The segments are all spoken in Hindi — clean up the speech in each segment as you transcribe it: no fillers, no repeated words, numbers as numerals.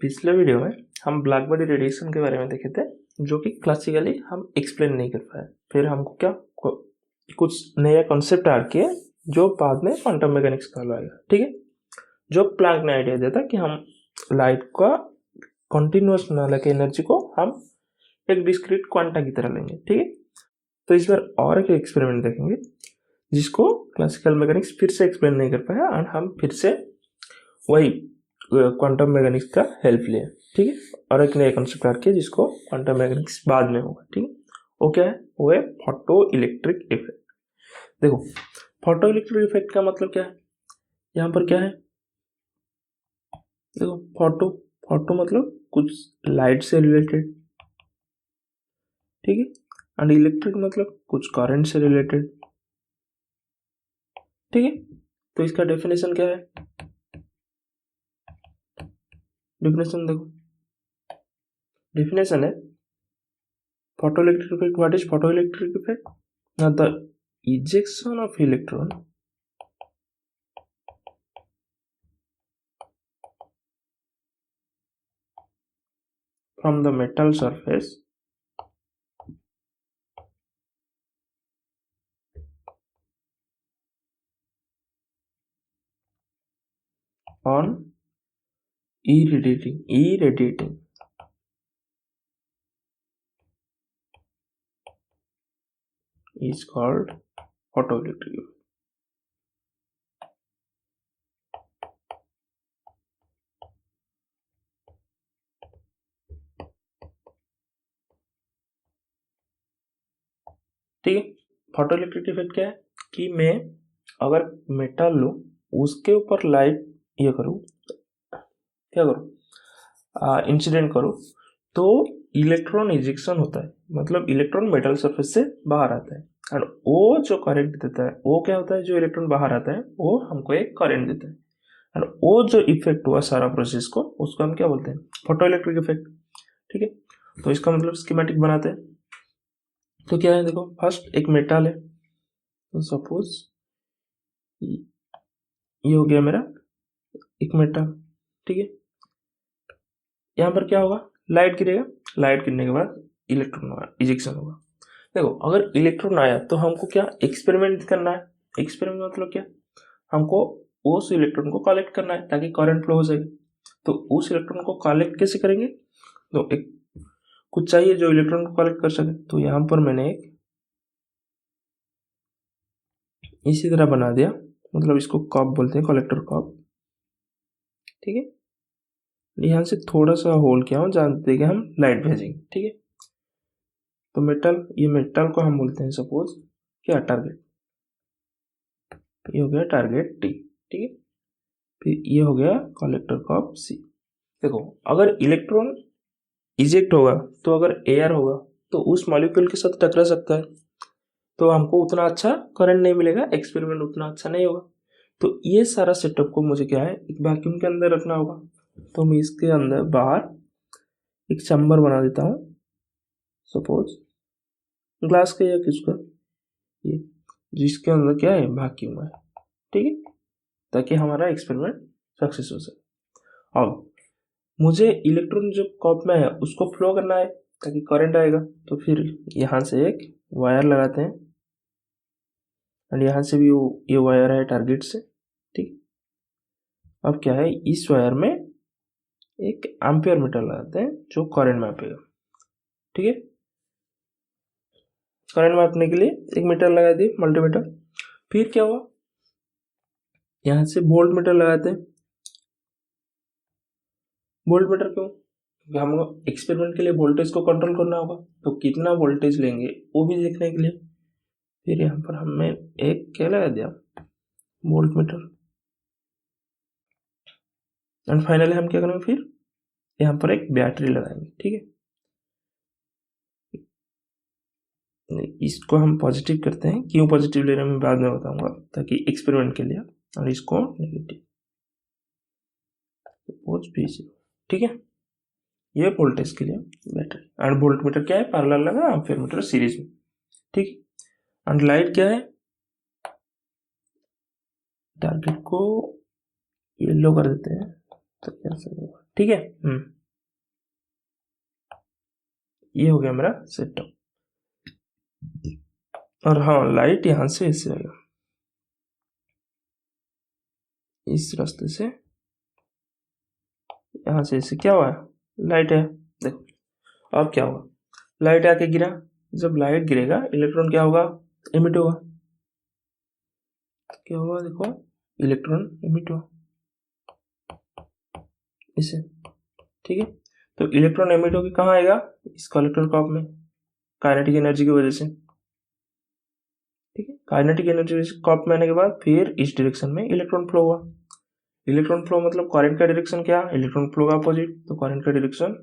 पिछले वीडियो में हम ब्लैक बॉडी रेडिएशन के बारे में देखे थे, जो कि क्लासिकली हम एक्सप्लेन नहीं कर पाए। फिर हमको क्या कुछ नया कॉन्सेप्ट ऐड किया जो बाद में क्वांटम मैकेनिक्स कहलाएगा। ठीक है, जो प्लैंक ने आइडिया दिया था कि हम लाइट का कॉन्टिन्यूस बना लेके एनर्जी को हम एक डिस्क्रीट क्वांटा की तरह लेंगे। ठीक है, तो इस बार और एक एक्सपेरिमेंट देखेंगे जिसको क्लासिकल मैकेनिक्स फिर से एक्सप्लेन नहीं कर पाया और हम फिर से वही क्वांटम मैकेनिक्स का हेल्प लिया। ठीक है, और एक नया कंसेप्ट ऐड किया जिसको क्वांटम मैकेनिक्स बाद में होगा। ठीक है, वो क्या है? वो है फोटो इलेक्ट्रिक इफेक्ट। देखो, फोटो इलेक्ट्रिक इफेक्ट का मतलब क्या है? यहाँ पर क्या है? देखो, फोटो फोटो मतलब कुछ लाइट से रिलेटेड। ठीक है, एंड इलेक्ट्रिक मतलब कुछ करंट से रिलेटेड। ठीक है, तो इसका डेफिनेशन क्या है? डेफिनेशन देखो, डेफिनेशन है photoelectric effect. What is photoelectric effect? Now the ejection of electron from the metal surface on irradiating is called photoelectric effect. ठीक है, फोटोइलेक्ट्रिक इफेक्ट क्या है कि मैं अगर मेटल लूं, उसके ऊपर लाइट ये करूं, क्या करूं, इंसिडेंट करूं, तो इलेक्ट्रॉन इजेक्शन होता है। मतलब इलेक्ट्रॉन मेटल सरफेस से बाहर आता है और वो जो करंट देता है वो क्या होता है? जो इलेक्ट्रॉन बाहर आता है वो हमको एक करंट देता है और वो जो इफेक्ट हुआ सारा प्रोसेस को, उसको हम क्या बोलते हैं? Photoelectric effect. ठीक है, तो इसका मतलब स्कीमेटिक बनाते हैं। तो क्या है? देखो, फर्स्ट एक मेटल है, तो सपोज ये हो गया मेरा एक मेटल। ठीक है, यहाँ पर क्या होगा? लाइट गिरेगा, लाइट गिरने के बाद इलेक्ट्रॉन होगा, इजेक्शन होगा। देखो, अगर इलेक्ट्रॉन आया तो हमको क्या एक्सपेरिमेंट करना है? एक्सपेरिमेंट मतलब क्या? हमको उस इलेक्ट्रॉन को कलेक्ट करना है ताकि करंट फ्लो हो जाए। तो उस इलेक्ट्रॉन को कलेक्ट कैसे करेंगे? तो एक कुछ चाहिए जो इलेक्ट्रॉन को कलेक्ट कर सके। तो यहाँ पर मैंने एक इसी तरह बना दिया, मतलब इसको कप बोलते हैं, कलेक्टर कप। ठीक है, यहाँ से थोड़ा सा होल किया हूँ जहाँ देंगे हम लाइट भेजेंगे। ठीक है, तो मेटल, ये मेटल को हम बोलते हैं सपोज क्या? टारगेट। ये हो गया टारगेट टी। ठीक है, फिर ये हो गया कलेक्टर कप सी। देखो, अगर इलेक्ट्रॉन इजेक्ट होगा तो अगर एयर होगा तो उस मॉलिक्यूल के साथ टकरा सकता है, तो हमको उतना अच्छा करंट नहीं मिलेगा, एक्सपेरिमेंट उतना अच्छा नहीं होगा। तो ये सारा सेटअप को मुझे क्या है, एक वैक्यूम के अंदर रखना होगा। तो मैं इसके अंदर बाहर एक चैम्बर बना देता हूँ, सपोज ग्लास का या किसका, ये, जिसके अंदर क्या है? वैक्यूम है। ठीक है, ताकि हमारा एक्सपेरिमेंट सक्सेस हो सके। अब मुझे इलेक्ट्रॉन जो कप में है उसको फ्लो करना है ताकि करंट आएगा। तो फिर यहाँ से एक वायर लगाते हैं और यहाँ से भी ये वायर है टारगेट से। ठीक, अब क्या है, इस वायर में एक एम्पियर मीटर लगाते हैं जो करंट मापेगा। ठीक है, करंट मापने के लिए एक मीटर लगा दिए, मल्टीमीटर। फिर क्या हुआ, यहाँ से वोल्ट मीटर लगाते हैं। वोल्ट मीटर क्यों? क्योंकि हमको एक्सपेरिमेंट के लिए वोल्टेज को कंट्रोल करना होगा, तो कितना वोल्टेज लेंगे वो भी देखने के लिए। फिर यहाँ पर हमने एक क्या लगा दिया? Volt meter. एंड फाइनली हम क्या करेंगे? फिर यहाँ पर एक बैटरी लगाएंगे। ठीक है, इसको हम पॉजिटिव करते हैं। क्यों पॉजिटिव ले रहे हैं मैं बाद में बताऊंगा, ताकि एक्सपेरिमेंट के लिए। और इसको नेगेटिव, ठीक है, ये वोल्टेज के लिए बैटरी। एंड वोल्ट मीटर क्या है? पैरेलल लगा, एम्पीयर मीटर सीरीज में। ठीक, एंड लाइट क्या है? टारगेट को येलो कर देते हैं तो कैसे होगा? ठीक है। ये हो गया मेरा सेटअप। और हाँ, लाइट यहाँ से ऐसे आएगा, इस रास्ते से, यहाँ से ऐसे क्या हुआ, लाइट है। देखो अब क्या होगा, लाइट आके गिरा, जब लाइट गिरेगा इलेक्ट्रॉन क्या होगा, एमिट होगा। क्या होगा, देखो इलेक्ट्रॉन एमिट हुआ इसे, ठीक है। तो इलेक्ट्रॉन एमिट होकर कहाँ आएगा, इस कलेक्टर कप में, काइनेटिक एनर्जी की वजह से, ठीक है। काइनेटिक एनर्जी कप में आने के बाद फिर इस डायरेक्शन में इलेक्ट्रॉन फ्लो हुआ। इलेक्ट्रॉन फ्लो मतलब करंट का डायरेक्शन क्या, इलेक्ट्रॉन फ्लो का अपोजिट, तो करंट का डायरेक्शन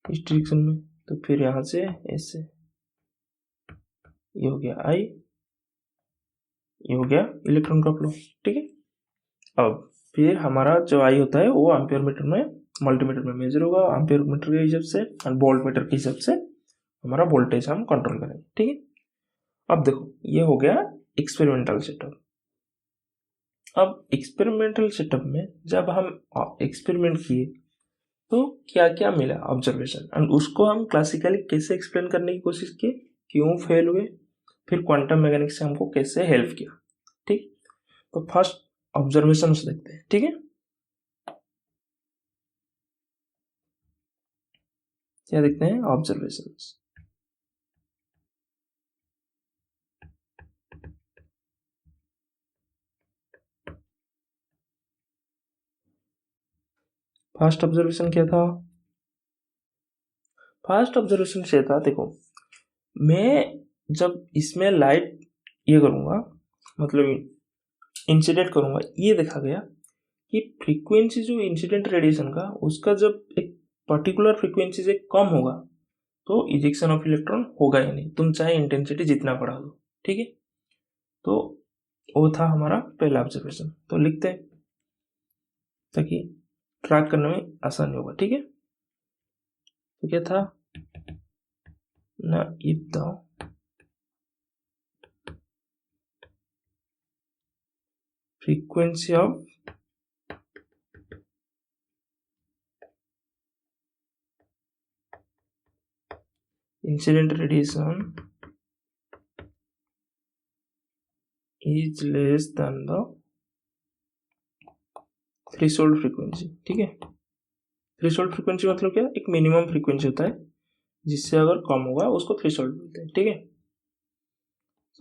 इस डायरेक्शन में, तो फिर यहां से ऐसे, ये हो गया आई, ये हो गया इलेक्ट्रॉन का फ्लो, ठीक है। अब फिर हमारा जो आई होता है वो एम्पियर मीटर में, मल्टीमीटर में मेजर होगा, एम्पियर मीटर के हिसाब से और वोल्ट मीटर के हिसाब से हमारा वोल्टेज हम कंट्रोल करेंगे, ठीक है। अब देखो ये हो गया एक्सपेरिमेंटल सेटअप। अब एक्सपेरिमेंटल सेटअप में जब हम एक्सपेरिमेंट किए तो क्या क्या मिला ऑब्जर्वेशन, एंड उसको हम क्लासिकली कैसे एक्सप्लेन करने की कोशिश किए, क्यों फेल हुए, फिर क्वांटम मैकेनिक्स से हमको कैसे हेल्प किया, ठीक। तो फर्स्ट ऑब्जर्वेशन देखते हैं, ठीक है। क्या देखते हैं, ऑब्जर्वेशन। फर्स्ट ऑब्जर्वेशन क्या था, फर्स्ट ऑब्जर्वेशन से था, देखो मैं जब इसमें लाइट ये करूंगा, मतलब इंसिडेंट करूंगा, ये देखा गया कि फ्रीक्वेंसी जो इंसिडेंट रेडिएशन का, उसका जब एक पर्टिकुलर फ्रीक्वेंसी से कम होगा तो इजेक्शन ऑफ इलेक्ट्रॉन होगा ही नहीं, तुम चाहे इंटेंसिटी जितना बढ़ा दो, ठीक है। तो वो था हमारा पहला ऑब्जर्वेशन, तो लिखते हैं ताकि ट्रैक करने में आसानी होगा, ठीक है। तो क्या था ना, if the frequency of incident radiation is less than the threshold frequency, ठीक है। थ्रेशोल्ड फ्रीक्वेंसी मतलब क्या, एक मिनिमम फ्रीक्वेंसी होता है जिससे अगर कम होगा उसको थ्रेशोल्ड बोलते हैं, ठीक है।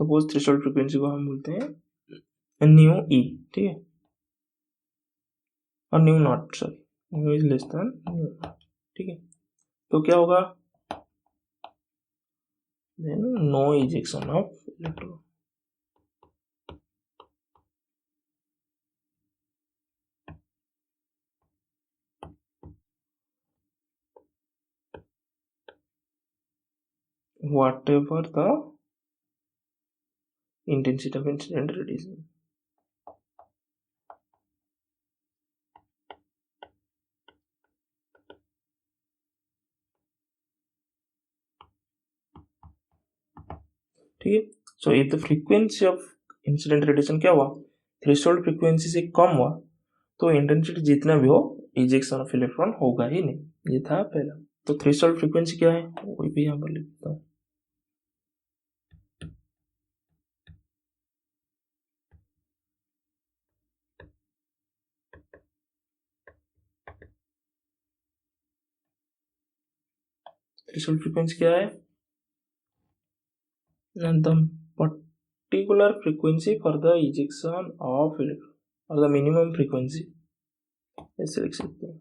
सपोज थ्रेशोल्ड फ्रीक्वेंसी को हम बोलते हैं न्यू ई, ठीक है, और nu naught, sorry nu is less than nu naught, ठीक है। तो क्या होगा, then no ejection of electron, whatever the intensity of incident radiation। ठीक है। So if the frequency of incident radiation क्या हुआ, थ्रेशोल्ड फ्रीक्वेंसी से कम हुआ तो इंटेंसिटी जितना भी हो इजेक्शन ऑफ इलेक्ट्रॉन होगा ही नहीं, ये था पहला। तो थ्रेशोल्ड फ्रीक्वेंसी क्या है, वही भी यहाँ पर लिख देता हूँ। थ्रेशोल्ड फ्रीक्वेंसी क्या है, the particular frequency for the ejection of electron, और द मिनिमम फ्रीक्वेंसी, ऐसे लिख सकते हैं,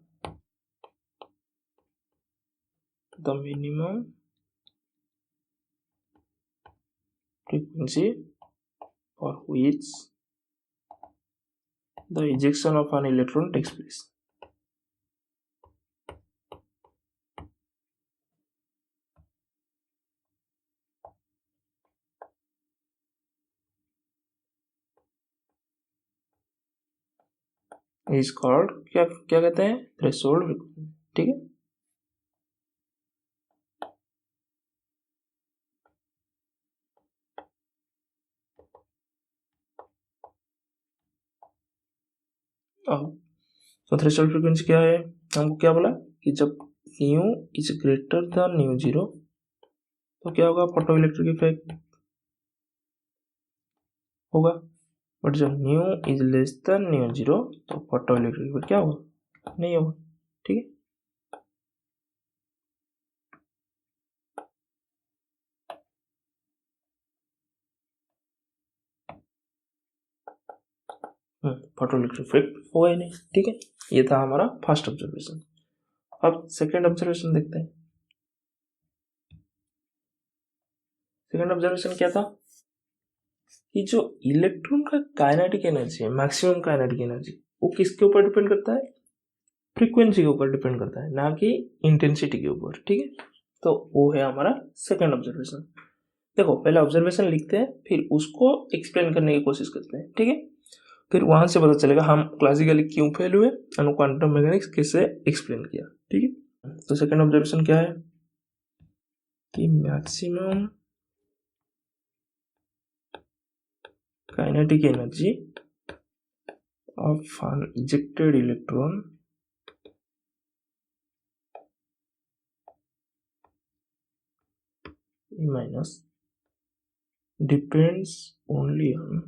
the minimum frequency for which the ejection of an electron takes place। is called, क्या क्या कहते हैं, थ्रेशोल्ड फ्रीक्वेंसी, ठीक है। अब तो थ्रेशोल्ड फ्रीक्वेंसी क्या है, हमको क्या बोला कि जब new is greater then mu zero तो क्या होगा, फोटो इलेक्ट्रिक इफेक्ट होगा, बट जब new is less than mu zero तो फोटो इलेक्ट्रिक इफेक्ट क्या होगा, नहीं होगा। ठीक है, फोटो इलेक्ट्रिक इफेक्ट होगा ही नहीं। ठीक है, ये था हमारा फर्स्ट ऑब्जर्वेशन। अब सेकेंड ऑब्जर्वेशन देखते हैं। सेकेंड ऑब्जर्वेशन क्या था कि जो इलेक्ट्रॉन का काइनेटिक एनर्जी है, मैक्सिमम काइनेटिक एनर्जी, वो किसके ऊपर डिपेंड करता है, फ्रीक्वेंसी के ऊपर डिपेंड करता है, ना कि इंटेंसिटी के ऊपर। ठीक है, तो वो है हमारा सेकेंड ऑब्जर्वेशन। देखो पहले ऑब्जर्वेशन लिखते हैं, फिर उसको एक्सप्लेन करने की कोशिश करते हैं। ठीक है, फिर वहां से पता चलेगा हम क्लासिकली क्यों फेल हुए और क्वांटम मैकेनिक्स कैसे एक्सप्लेन किया। ठीक है, तो सेकेंड ऑब्जर्वेशन क्या है कि maximum kinetic energy of an ejected electron E minus depends only on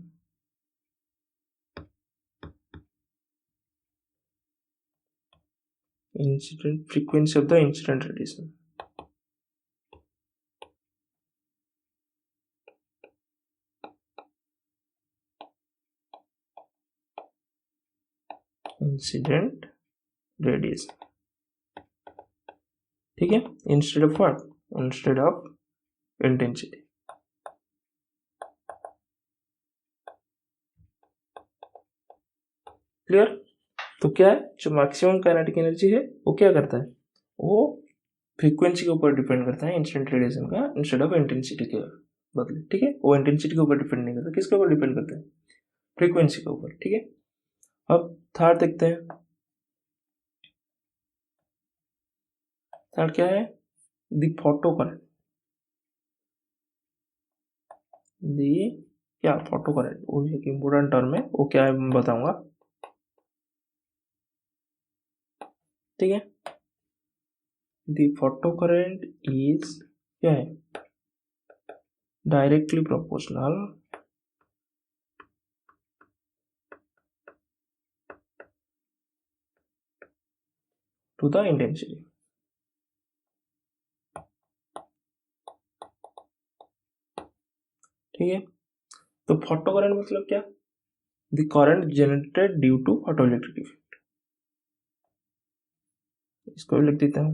incident frequency of the incident radiation. Incident radiation. ठीक है, instead of what, instead of intensity. Clear. तो क्या है, जो मैक्सिमम काइनेटिक एनर्जी है वो क्या करता है, वो फ्रीक्वेंसी के ऊपर डिपेंड करता है इंसिडेंट रेडिएशन का, इंस्टेड ऑफ इंटेंसिटी के बदले। ठीक है, वो इंटेंसिटी के ऊपर डिपेंड नहीं करता, किसके ऊपर डिपेंड करता है, फ्रीक्वेंसी के ऊपर। ठीक है, अब थर्ड देखते हैं। थर्ड क्या है, द फोटो करंट। दी क्या, फोटो करंट, वो भी एक इम्पोर्टेंट टर्म है, वो क्या है मैं बताऊंगा। ठीक है, दी फोटो करंट इज क्या है, directly proportional to the intensity. ठीक है, तो फोटो करंट मतलब क्या, the current generated due to photo electric effect. इसको भी लिख देता हूं,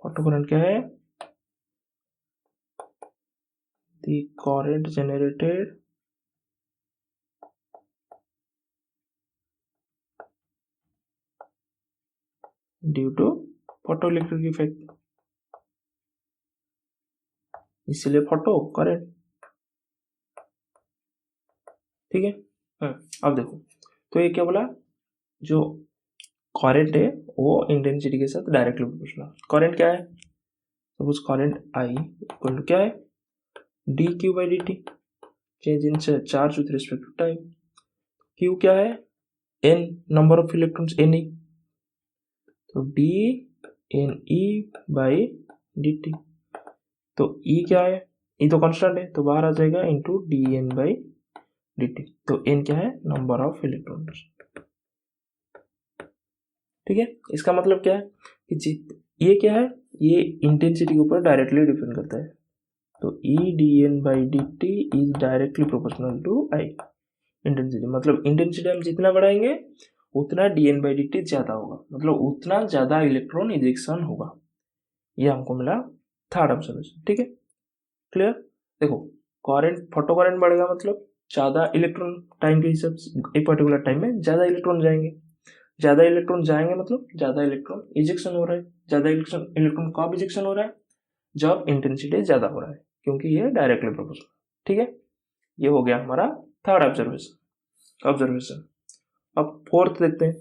फोटो करंट क्या है, the current generated due to photo electric effect, इसलिए फोटो करंट। ठीक है, अब देखो, तो ये क्या बोला, जो करंट है वो इंटेंसिटी के साथ डायरेक्टली प्रोपोर्शनल। करंट क्या है, suppose current I equal to क्या है, D Q by D T, change in charge with respect to time. Q क्या है, N, number of electrons N E, तो D N E by D T. तो ई क्या है, ई तो कांस्टेंट है तो बाहर आ जाएगा, into d N by D T. तो एन क्या है, नंबर ऑफ इलेक्ट्रॉन्स। ठीक है, इसका मतलब क्या है कि ये क्या है, ये इंटेंसिटी के ऊपर डायरेक्टली डिपेंड करता है। तो e D N by D T is directly proportional to I, intensity. मतलब इंटेंसिटी हम जितना बढ़ाएंगे उतना d N by D t ज्यादा होगा, मतलब उतना ज्यादा इलेक्ट्रॉन इजेक्शन होगा। ये हमको मिला थर्ड ऑब्जर्वेशन। ठीक है, क्लियर। देखो, करंट, फोटो करंट बढ़ेगा मतलब ज्यादा इलेक्ट्रॉन टाइम के हिसाब से एक पर्टिकुलर टाइम में ज्यादा इलेक्ट्रॉन जाएंगे, ज्यादा इलेक्ट्रॉन जाएंगे मतलब ज्यादा इलेक्ट्रॉन इजेक्शन हो रहा है। ज्यादा इलेक्ट्रॉन कब इजेक्शन हो रहा है, जब इंटेंसिटी ज्यादा हो रहा है, क्योंकि ये डायरेक्टली प्रोपोर्शनल। ठीक है, ये हो गया हमारा थर्ड ऑब्जर्वेशन। अब फोर्थ देखते हैं।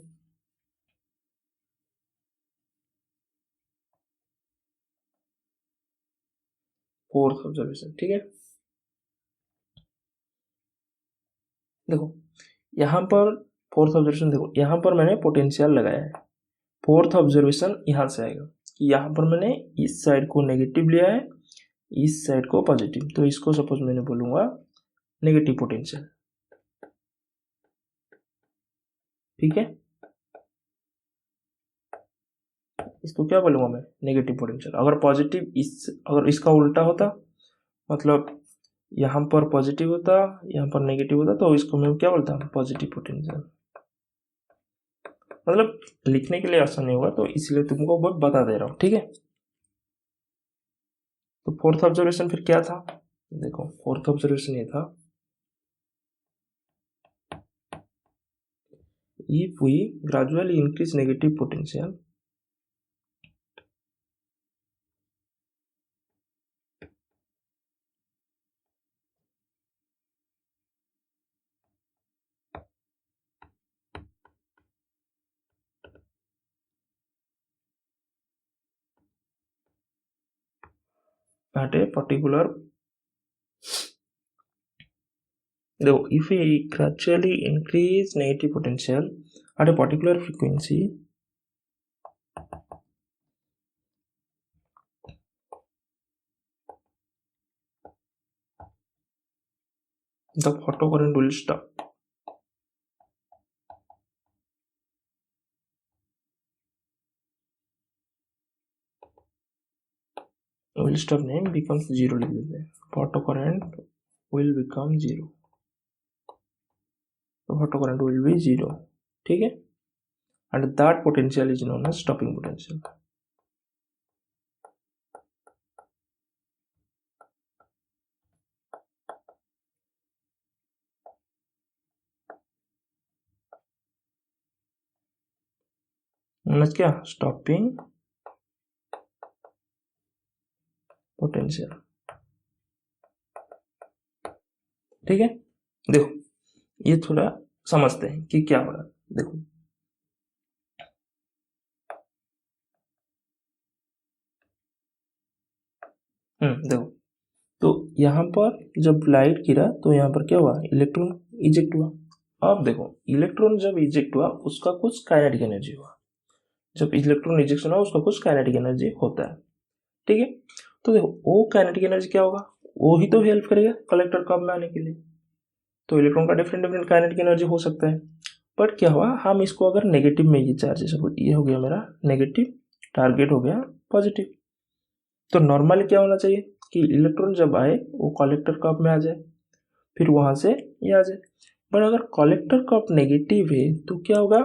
फोर्थ ऑब्जर्वेशन, ठीक है, देखो यहाँ पर फोर्थ ऑब्जर्वेशन देखो, यहाँ पर मैंने पोटेंशियल लगाया है, फोर्थ ऑब्जर्वेशन यहाँ से आएगा कि यहाँ पर मैंने इस साइड को नेगेटिव लिया है, इस साइड को पॉजिटिव, तो इसको सपोज मैंने बोलूँगा नेगेटिव पोटेंशियल, ठीक है। इसको क्या बोलूँगा मैं, नेगेटिव पोटेंशियल। अगर पॉजिटिव अगर इसका उल्टा होता, मतलब यहाँ पर पॉजिटिव होता, यहाँ पर नेगेटिव होता, तो इसको मैं क्या बोलता हूँ, पॉजिटिव पोटेंशियल। मतलब लिखने के लिए आसान नहीं होगा, तो इसलिए तुमको मैं बता दे रहा हूँ, ठीक है। तो फोर्थ ऑब्जर्वेशन फिर क्या था, देखो फोर्थ ऑब्जर्वेशन ये था, if we gradually increase negative potential at a particular, देखो if we gradually increase negative potential at a particular frequency, the photocurrent will stop. Will stop name becomes zero लिख देते हैं, photocurrent will become zero, तो photocurrent will be zero, ठीक है। and that potential is known as stopping potential. मतलब क्या, स्टॉपिंग पोटेंशियल, ठीक है। देखो ये थोड़ा समझते हैं कि क्या हो रहा है, देखो देखो, तो यहाँ पर जब लाइट गिरा तो यहाँ पर क्या हुआ, इलेक्ट्रॉन इजेक्ट हुआ। अब देखो इलेक्ट्रॉन जब इजेक्ट हुआ उसका कुछ काइनेटिक एनर्जी हुआ, जब इलेक्ट्रॉन इजेक्शन हुआ उसका कुछ काइनेटिक एनर्जी होता है, ठीक है। तो देखो वो काइनेटिक एनर्जी क्या होगा, वो ही तो हेल्प करेगा कलेक्टर कर्व में आने के लिए। तो इलेक्ट्रॉन का डिफरेंट डिफरेंट काइनेटिक एनर्जी हो सकता है, बट क्या हुआ, हम इसको अगर नेगेटिव में ये चार्ज, सपोज ये हो गया मेरा नेगेटिव, टारगेट हो गया पॉजिटिव, तो नॉर्मली क्या होना चाहिए कि इलेक्ट्रॉन जब आए वो कलेक्टर कप में आ जाए, फिर वहां से ये आ जाए। बट अगर कलेक्टर कप नेगेटिव है तो क्या होगा,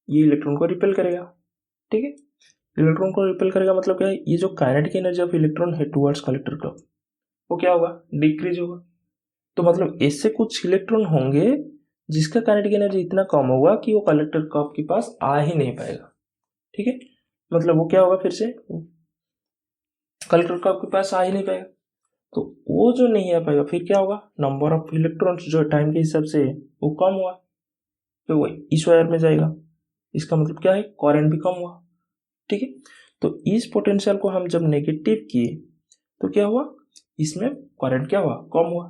ये इलेक्ट्रॉन को रिपेल करेगा, ठीक है। इलेक्ट्रॉन को रिपेल करेगा मतलब क्या है, ये जो काइनेटिक एनर्जी ऑफ इलेक्ट्रॉन है टुवर्ड्स कलेक्टर कप, वो क्या होगा, डिक्रीज होगा। तो मतलब ऐसे कुछ इलेक्ट्रॉन होंगे जिसका काइनेटिक एनर्जी इतना कम होगा कि वो कलेक्टर कप के पास आ ही नहीं पाएगा, ठीक है। मतलब वो क्या होगा, फिर से कलेक्टर कप के पास आ ही नहीं पाएगा, तो वो जो नहीं आ पाएगा फिर क्या होगा, नंबर ऑफ इलेक्ट्रॉन्स जो टाइम के हिसाब से वो कम हुआ, तो वो इस वायर में जाएगा, इसका मतलब क्या है, करंट भी कम हुआ, ठीक है। तो इस पोटेंशियल को हम जब नेगेटिव किए तो क्या हुआ, इसमें करंट क्या हुआ, कम हुआ।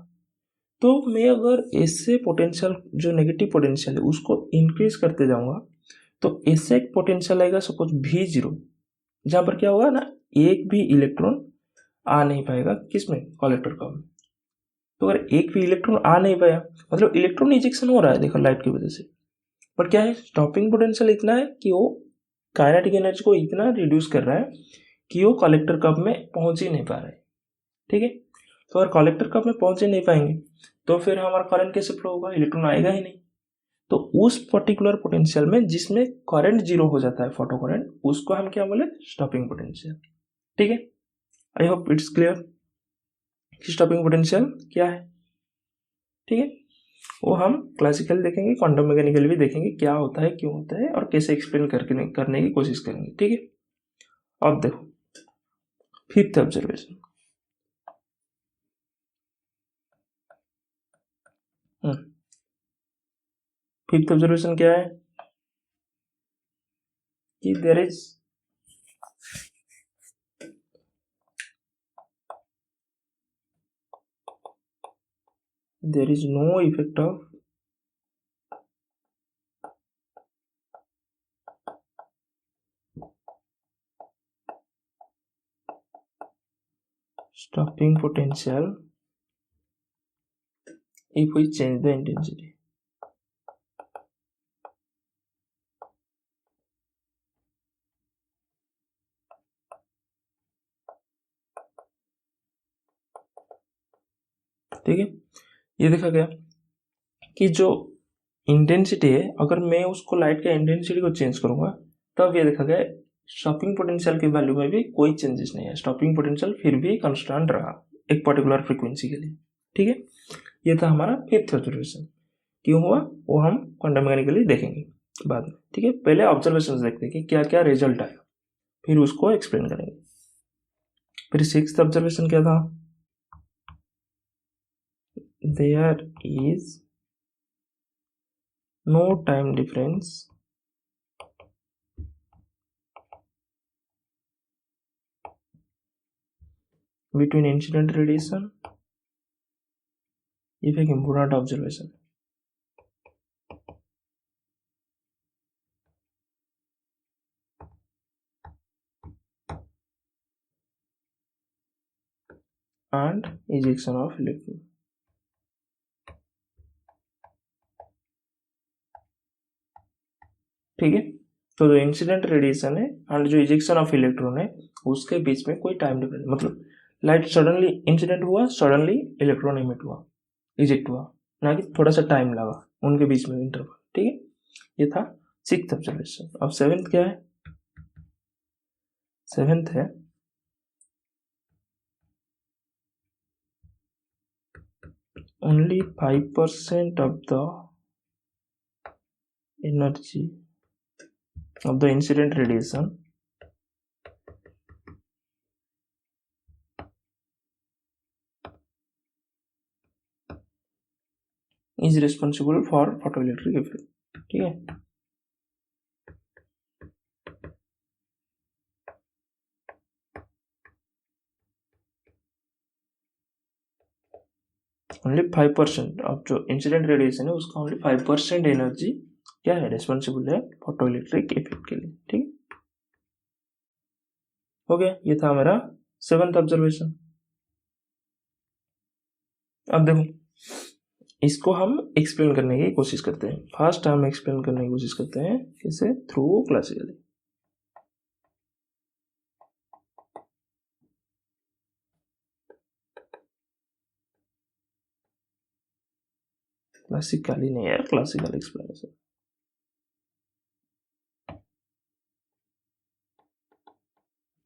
तो मैं अगर ऐसे पोटेंशियल जो नेगेटिव पोटेंशियल है उसको इंक्रीज करते जाऊंगा, तो ऐसे एक पोटेंशियल आएगा सपोज V0, जहां पर क्या होगा ना, एक भी इलेक्ट्रॉन आ नहीं पाएगा किसमें, कलेक्टर कप में। तो अगर एक भी इलेक्ट्रॉन आ नहीं पाया मतलब इलेक्ट्रॉन इजेक्शन हो रहा है देखो लाइट की वजह से, पर क्या है, स्टॉपिंग पोटेंशियल इतना है कि वो काइनेटिक एनर्जी को इतना रिड्यूस कर रहा है कि वो कलेक्टर कप में पहुंच ही नहीं पा रहा है, ठीक है। तो अगर कलेक्टर कप में पहुंच ही नहीं पाएंगे तो फिर हमारा करंट कैसे फ्लो होगा, इलेक्ट्रॉन आएगा ही नहीं। तो उस पर्टिकुलर पोटेंशियल में जिसमें करंट जीरो हो जाता है, फोटो करंट, उसको हम क्या बोले, स्टॉपिंग पोटेंशियल, ठीक है। आई होप इट्स क्लियर कि स्टॉपिंग पोटेंशियल क्या है, ठीक है। वो हम क्लासिकल देखेंगे, क्वांटम मैकेनिकल भी देखेंगे, क्या होता है, क्यों होता है, और कैसे एक्सप्लेन करने की कोशिश करेंगे, ठीक है। अब देखो फिफ्थ ऑब्जर्वेशन, फिफ्थ ऑब्जर्वेशन क्या है कि there is no effect of stopping potential if we change the intensity. ठीक है, ये देखा गया कि जो इंटेंसिटी है, अगर मैं उसको लाइट का इंटेंसिटी को चेंज करूंगा तब ये देखा गया स्टॉपिंग पोटेंशियल की वैल्यू में भी कोई चेंजेस नहीं है, स्टॉपिंग पोटेंशियल फिर भी कांस्टेंट रहा एक पर्टिकुलर फ्रीक्वेंसी के लिए। ठीक है, ये था हमारा फिफ्थ ऑब्जर्वेशन। क्यों हुआ वो हम क्वांटम मैकेनिकली देखेंगे बाद में। ठीक है, पहले ऑब्जर्वेशन देखते हैं कि क्या क्या रिजल्ट आया, फिर उसको एक्सप्लेन करेंगे। फिर सिक्स्थ ऑब्जर्वेशन क्या था, there is no time difference between incident radiation. If एक important observation, and ejection of electron. ठीक है, तो जो इंसिडेंट रेडिएशन है एंड जो इजेक्शन ऑफ इलेक्ट्रॉन है उसके बीच में कोई टाइम डिफरेंस, मतलब लाइट सडनली इंसिडेंट हुआ, सडनली इलेक्ट्रॉन इमिट हुआ, इजेक्ट हुआ, ना कि थोड़ा सा टाइम लगा उनके बीच में इंटरवल। ठीक है, ये था सिक्स्थ ऑब्जर्वेशन। अब सेवेंथ क्या है, सेवेंथ है only 5% of the energy of the incident radiation is responsible for photoelectric effect. ठीक है, ओनली 5% ऑफ जो इंसिडेंट रेडिएशन है उसका ओनली 5% एनर्जी क्या है, रेस्पॉन्सिबल है फोटो इलेक्ट्रिक इफेक्ट के लिए। ठीक है, हो गया, ये था मेरा सेवेंथ ऑब्जर्वेशन। अब देखो इसको हम एक्सप्लेन करने की कोशिश करते हैं। फर्स्ट हम एक्सप्लेन करने की कोशिश करते हैं कैसे, थ्रू क्लासिकली। क्लासिकली नहीं यार, क्लासिकल एक्सप्लेनेशन।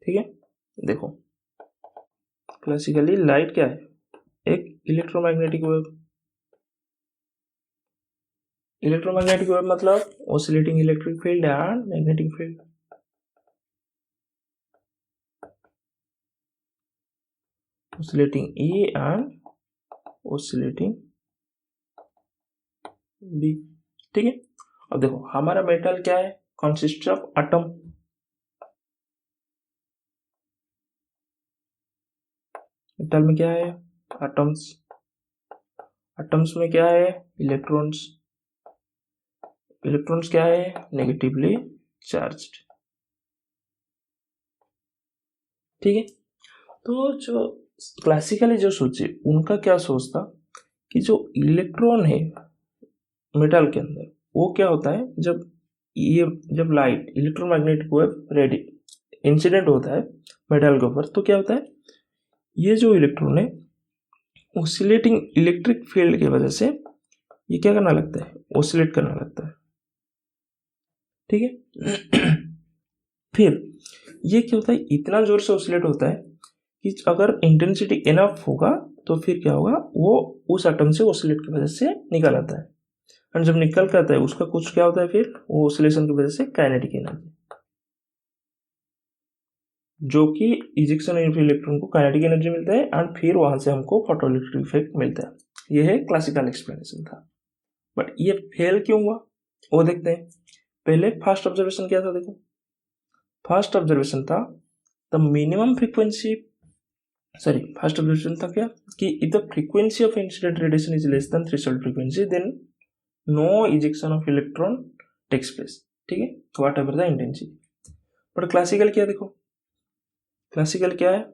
ठीक है, देखो क्लासिकली लाइट क्या है, एक इलेक्ट्रोमैग्नेटिक वेव। इलेक्ट्रोमैग्नेटिक वेव मतलब oscillating electric field and magnetic field. Oscillating E and oscillating B। ठीक है, अब देखो हमारा मेटल क्या है, कंसिस्ट ऑफ एटम। मेटल में क्या है, एटम्स। एटम्स में क्या है, इलेक्ट्रॉन्स। इलेक्ट्रॉन्स क्या है, नेगेटिवली चार्ज्ड। ठीक है, तो जो क्लासिकली जो सोचे उनका क्या सोच था कि जो इलेक्ट्रॉन है मेटल के अंदर वो क्या होता है, जब light electromagnetic wave ready incident होता है मेटल के ऊपर, तो क्या होता है, ये जो इलेक्ट्रॉन है ऑसिलेटिंग इलेक्ट्रिक फील्ड की वजह से ये क्या करना लगता है, ऑसिलेट करना लगता है। ठीक है फिर ये क्या होता है, इतना जोर से ऑसिलेट होता है कि अगर इंटेंसिटी इनफ होगा तो फिर क्या होगा, वो उस एटम से ऑसिलेट की वजह से निकल आता है। और जब निकल के आता है उसका कुछ क्या होता है, फिर वो ऑसिलेशन की वजह से काइनेटिक एनर्जी, जो कि इजेक्शन ऑफ इलेक्ट्रॉन को काइनेटिक एनर्जी मिलता है एंड फिर वहां से हमको फोटोइलेक्ट्रिक इफेक्ट मिलता है। ये है क्लासिकल एक्सप्लेनेशन था। बट ये फेल क्यों हुआ वो देखते हैं। पहले फर्स्ट ऑब्जर्वेशन क्या था, देखो फर्स्ट ऑब्जर्वेशन था the minimum frequency, sorry first observation था क्या कि if the frequency of incident radiation is less than threshold frequency then no ejection of electron takes place. ठीक है, whatever the intensity. But classical क्या, देखो क्लासिकल क्या है,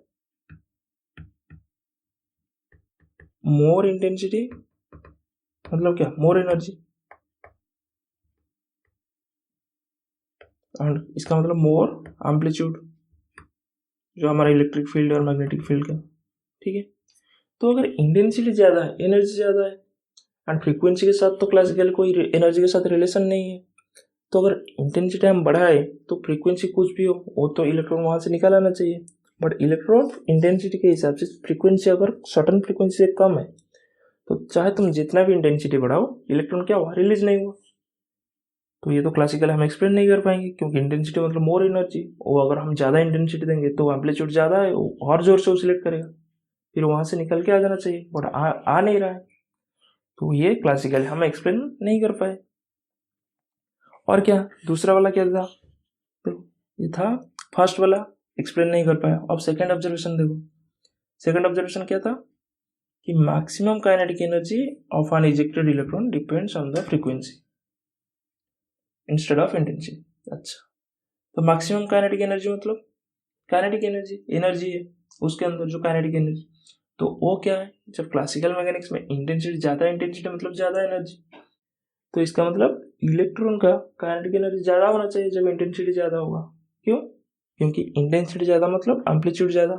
मोर इंटेंसिटी मतलब क्या, मोर एनर्जी, एंड इसका मतलब मोर एम्पलीट्यूड, जो हमारा इलेक्ट्रिक फील्ड और मैग्नेटिक फील्ड का, ठीक है। तो अगर इंटेंसिटी ज़्यादा है, एनर्जी ज़्यादा है, एंड फ्रीक्वेंसी के साथ तो क्लासिकल कोई एनर्जी के साथ रिलेशन नहीं है, तो अगर इंटेंसिटी हम बढ़ाए तो फ्रीक्वेंसी कुछ भी हो वो तो इलेक्ट्रॉन वहाँ से निकाल आना चाहिए। बट इलेक्ट्रॉन इंटेंसिटी के हिसाब से फ्रीक्वेंसी अगर सर्टन फ्रीक्वेंसी से कम है तो चाहे तुम जितना भी इंटेंसिटी बढ़ाओ इलेक्ट्रॉन क्या हुआ, रिलीज नहीं हुआ। तो ये तो क्लासिकल हम एक्सप्लेन नहीं कर पाएंगे, क्योंकि इंटेंसिटी मतलब मोर एनर्जी, और अगर हम ज़्यादा इंटेंसिटी देंगे तो एम्पलीट्यूड ज़्यादा है, वो और जोर से ऑसिलेट करेगा, फिर वहाँ से निकल के आ जाना चाहिए, बट आ नहीं रहा है। तो ये क्लासिकल हम एक्सप्लेन नहीं कर पाए। और क्या दूसरा वाला क्या था, तो ये था फर्स्ट वाला एक्सप्लेन नहीं कर पाया। अब सेकेंड ऑब्जर्वेशन देखो, सेकेंड ऑब्जर्वेशन क्या था कि maximum kinetic energy of an ejected electron depends on the frequency instead of intensity. अच्छा, तो मैक्सिमम काइनेटिक एनर्जी मतलब काइनेटिक एनर्जी है उसके अंदर जो काइनेटिक एनर्जी, तो वो क्या है, जब क्लासिकल मैकेनिक्स में इंटेंसिटी ज़्यादा, इंटेंसिटी मतलब ज़्यादा एनर्जी, तो इसका मतलब इलेक्ट्रॉन का काइनेटिक एनर्जी ज़्यादा होना चाहिए जब इंटेंसिटी ज़्यादा होगा। क्यों, क्योंकि इंटेंसिटी ज़्यादा मतलब एम्पलीट्यूड ज़्यादा,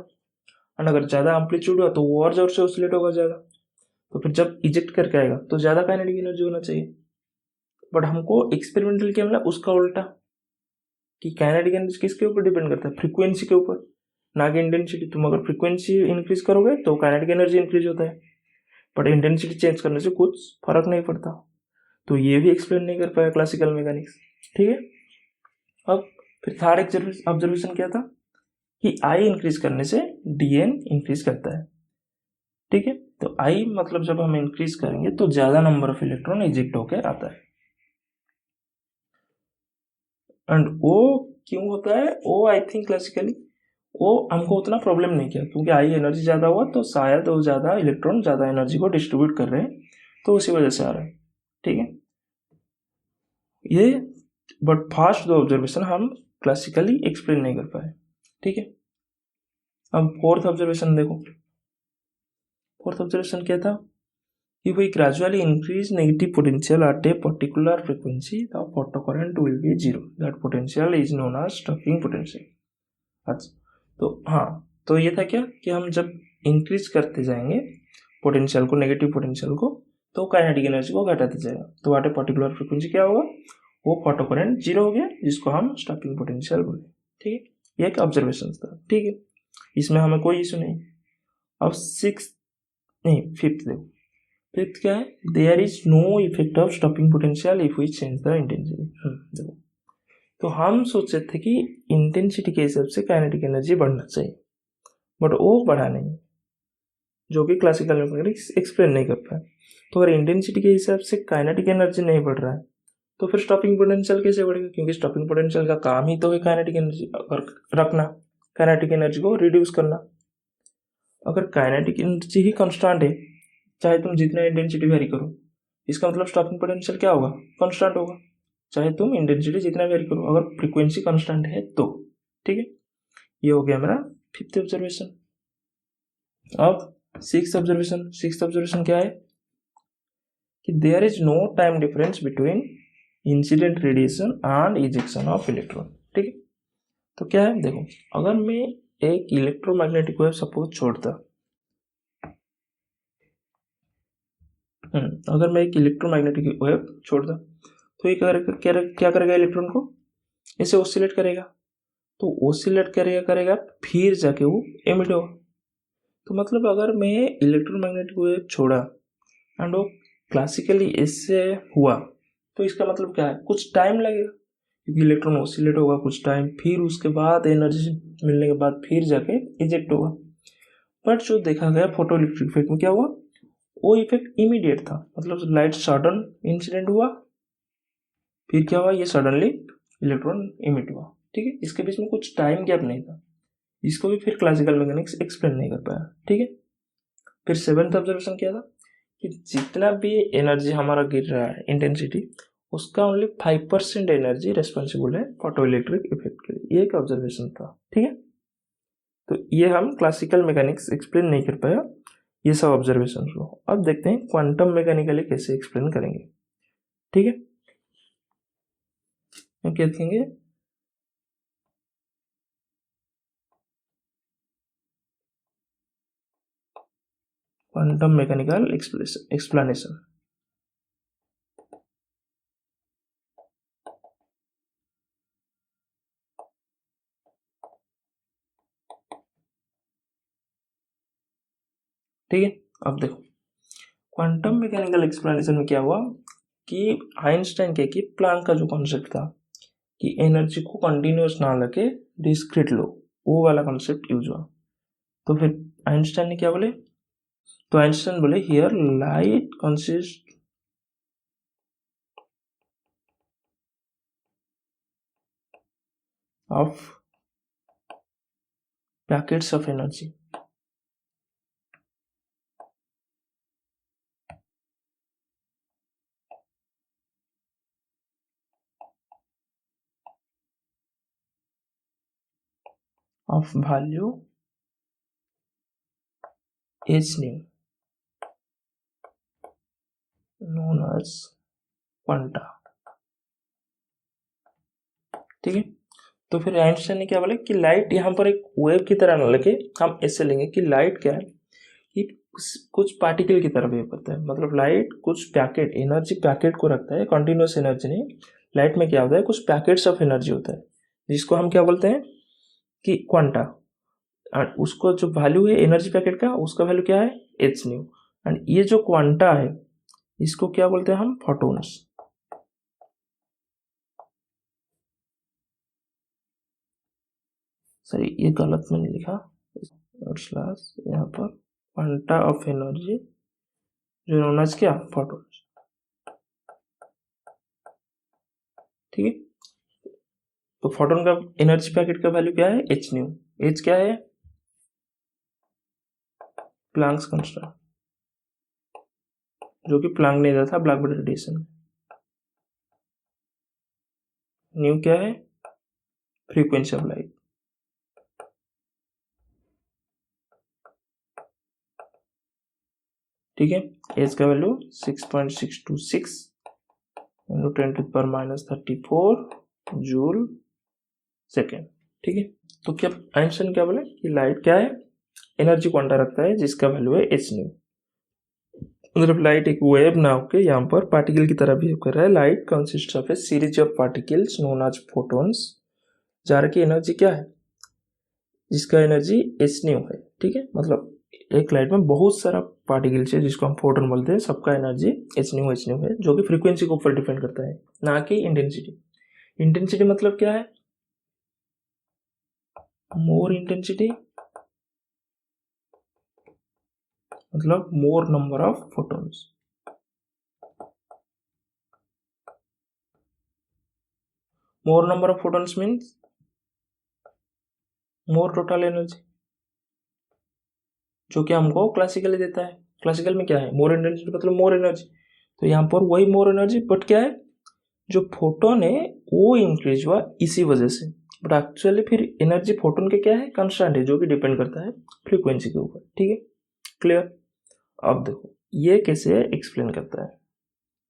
और अगर ज़्यादा एम्पलीट्यूड हुआ तो वो और जोर से ऑसिलेट होगा ज़्यादा, तो फिर जब इजेक्ट करके आएगा तो ज़्यादा काइनेटिक एनर्जी होना चाहिए। बट हमको एक्सपेरिमेंटल क्या मिला, उसका उल्टा, कि काइनेटिक एनर्जी किसके ऊपर डिपेंड करता है, फ्रीक्वेंसी के ऊपर, ना कि इंटेंसिटी। तुम अगर फ्रीक्वेंसी इंक्रीज करोगे तो काइनेटिक एनर्जी इंक्रीज होता है, बट इंटेंसिटी चेंज करने से कुछ फर्क नहीं पड़ता। तो ये भी एक्सप्लेन नहीं कर पाया क्लासिकल मैकेनिक्स, ठीक है। अब फिर थर्ड ऑब्जर्वेशन क्या था कि आई इंक्रीज करने से डीएन इंक्रीज करता है, ठीक है। तो आई मतलब जब हम इंक्रीज करेंगे तो ज्यादा नंबर ऑफ इलेक्ट्रॉन इजेक्ट होकर आता है, एंड वो क्यों होता है, वो आई थिंक क्लासिकली वो हमको उतना प्रॉब्लम नहीं किया, क्योंकि आई एनर्जी ज़्यादा हुआ तो शायद वो ज़्यादा इलेक्ट्रॉन ज़्यादा एनर्जी को डिस्ट्रीब्यूट कर रहे हैं, तो उसी वजह से आ रहा है, ठीक है ये। बट फर्स्ट दो ऑब्जर्वेशन हम क्लासिकली एक्सप्लेन नहीं कर पाए, ठीक है। अब फोर्थ ऑब्जर्वेशन देखो, फोर्थ ऑब्जर्वेशन क्या था कि we gradually increase negative potential at a particular frequency, the photocurrent will be zero. That potential is known as stopping potential. अच्छा, तो हाँ, तो ये था क्या कि हम जब इंक्रीज करते जाएंगे पोटेंशियल को, नेगेटिव पोटेंशियल को, तो काइनेटिक एनर्जी को घटाते जाएगा, तो एट ए पर्टिकुलर फ्रीक्वेंसी क्या होगा, वो फोटोकरेंट जीरो हो गया, जिसको हम स्टॉपिंग पोटेंशियल बोले, ठीक है। ये एक ऑब्जर्वेशन था, ठीक है, इसमें हमें कोई इशू नहीं। अब फिफ्थ देखो, फिफ्थ क्या है, there is no effect of stopping potential if we change the intensity. देखो, तो हम सोचे थे कि इंटेंसिटी के हिसाब से काइनेटिक एनर्जी बढ़ना चाहिए, बट वो बढ़ा नहीं, जो कि क्लासिकल मैकेनिक्स एक्सप्लेन नहीं कर पाए। तो अगर इंटेंसिटी के हिसाब से काइनेटिक एनर्जी नहीं बढ़ रहा है तो फिर स्टॉपिंग पोटेंशियल कैसे बढ़ेगा, क्योंकि स्टॉपिंग पोटेंशियल का काम ही तो है काइनेटिक एनर्जी रखना, काइनेटिक एनर्जी को रिड्यूस करना। अगर काइनेटिक एनर्जी ही कांस्टेंट है, चाहे तुम जितना इंटेंसिटी वेरी करो, इसका मतलब स्टॉपिंग पोटेंशियल क्या होगा, कांस्टेंट होगा, चाहे तुम इंटेंसिटी जितना वेरी करो, अगर फ्रीक्वेंसी कांस्टेंट है तो, ठीक है। ये हो गया मेरा फिफ्थ ऑब्जर्वेशन। अब सिक्स्थ ऑब्जर्वेशन क्या है कि there is no time difference between incident radiation and ejection of electron, ठीक है। तो क्या है, देखो, अगर मैं एक इलेक्ट्रोमैग्नेटिक वेव सपोज छोड़ता, अगर मैं एक इलेक्ट्रोमैग्नेटिक वेव छोड़ता तो ये क्या करेगा, इलेक्ट्रॉन को इसे ऑसिलेट करेगा, तो ऑसिलेट करेगा फिर जाके वो एमिट होगा। तो मतलब अगर मैं इलेक्ट्रोमैग्नेटिक वेव छोड़ा एंड वो क्लासिकली इससे हुआ, तो इसका मतलब क्या है, कुछ टाइम लगेगा, क्योंकि इलेक्ट्रॉन ऑसिलेट होगा कुछ टाइम, फिर उसके बाद एनर्जी मिलने के बाद फिर जाके इजेक्ट होगा। बट जो देखा गया फोटो इलेक्ट्रिक इफेक्ट में क्या हुआ, वो इफेक्ट इमीडिएट था, मतलब लाइट सडन इंसिडेंट हुआ, फिर क्या हुआ, ये सडनली इलेक्ट्रॉन इमिट हुआ, ठीक है। इसके बीच में कुछ टाइम गैप नहीं था, इसको भी फिर क्लासिकल मैकेनिक्स एक्सप्लेन नहीं कर पाया, ठीक है। फिर सेवेंथ ऑब्जर्वेशन क्या था कि जितना भी एनर्जी हमारा गिर रहा है इंटेंसिटी, उसका ओनली 5% एनर्जी रेस्पॉन्सिबल है फोटो इलेक्ट्रिक इफेक्ट के लिए, ये एक ऑब्जर्वेशन था, ठीक है। तो ये हम क्लासिकल मैकेनिक्स एक्सप्लेन नहीं कर पाया, ये सब ऑब्जर्वेशन को अब देखते हैं क्वांटम मैकेनिकली कैसे एक्सप्लेन करेंगे। ठीक है, क्या देखेंगे, क्वांटम मैकेनिकल एक्सप्लेनेशन। ठीक है, अब देखो क्वांटम मैकेनिकल एक्सप्लेनेशन में क्या हुआ कि आइंस्टाइन के कि प्लैंक का जो कॉन्सेप्ट था कि एनर्जी को कंटिन्यूस ना लगे डिस्क्रीट लो, वो वाला कॉन्सेप्ट यूज हुआ। तो फिर आइंस्टाइन ने क्या बोले, तो आइंस्टाइन बोले here light consist of packets of energy. of value h nu known as quanta. ठीक है, तो फिर आइंस्टाइन ने क्या बोला कि लाइट यहाँ पर एक वेव की तरह ना लगे, हम ऐसे लेंगे कि लाइट क्या है कि कुछ पार्टिकल की तरह बिहेव करता है। मतलब लाइट कुछ पैकेट एनर्जी पैकेट को रखता है, कंटिन्यूस एनर्जी नहीं। लाइट में क्या होता है, कुछ पैकेट्स ऑफ एनर्जी होता है जिसको हम क्या बोलते हैं कि क्वांटा। एंड उसको जो वैल्यू है एनर्जी पैकेट का, उसका वैल्यू क्या है एच न्यू। एंड ये जो क्वांटा है इसको क्या बोलते हैं हम फोटोन्स। सॉरी ये गलत मैंने लिखा, और स्लैश यहाँ पर क्वांटा ऑफ एनर्जी जो नोन एज क्या फोटोन्स। ठीक है, तो फोटोन का एनर्जी पैकेट का वैल्यू क्या है एच न्यू। एच क्या है प्लैंक्स कांस्टेंट, जो कि प्लैंक ने दिया था ब्लैक बॉडी रेडिएशन। न्यू क्या है फ्रीक्वेंसी ऑफ लाइट। ठीक है, एच का वैल्यू 6.626 इंटू 10⁻⁻34 जूल सेकेंड। ठीक है, तो क्या आइंस्टाइन क्या बोले कि लाइट क्या है एनर्जी क्वांटा रखता है जिसका वैल्यू है एच न्यू। मतलब लाइट एक वेव ना होकर यहाँ पर पार्टिकल की तरह बिहेव कर रहा है। Light consist of a series of particles known as photons, जार की एनर्जी क्या है जिसका एनर्जी एच न्यू है। ठीक है, मतलब एक लाइट में बहुत सारा पार्टिकल्स है जिसको हम फोटोन बोलते हैं, सबका एनर्जी एच न्यू है, जो कि फ्रीक्वेंसी के ऊपर डिपेंड करता है ना कि इंटेंसिटी। इंटेंसिटी मतलब क्या है, मोर इंटेंसिटी मतलब मोर number of photons. More number of photons means more total energy, जो कि हमको क्लासिकली देता है। क्लासिकल में क्या है मोर इंटेंसिटी मतलब मोर एनर्जी, तो यहाँ पर वही मोर एनर्जी बट क्या है जो फोटोन है वो इंक्रीज हुआ इसी वजह से। बट एक्चुअली फिर एनर्जी फोटोन के क्या है कांस्टेंट है, जो कि डिपेंड करता है फ्रीक्वेंसी के ऊपर। ठीक है, क्लियर। अब देखो ये कैसे एक्सप्लेन करता है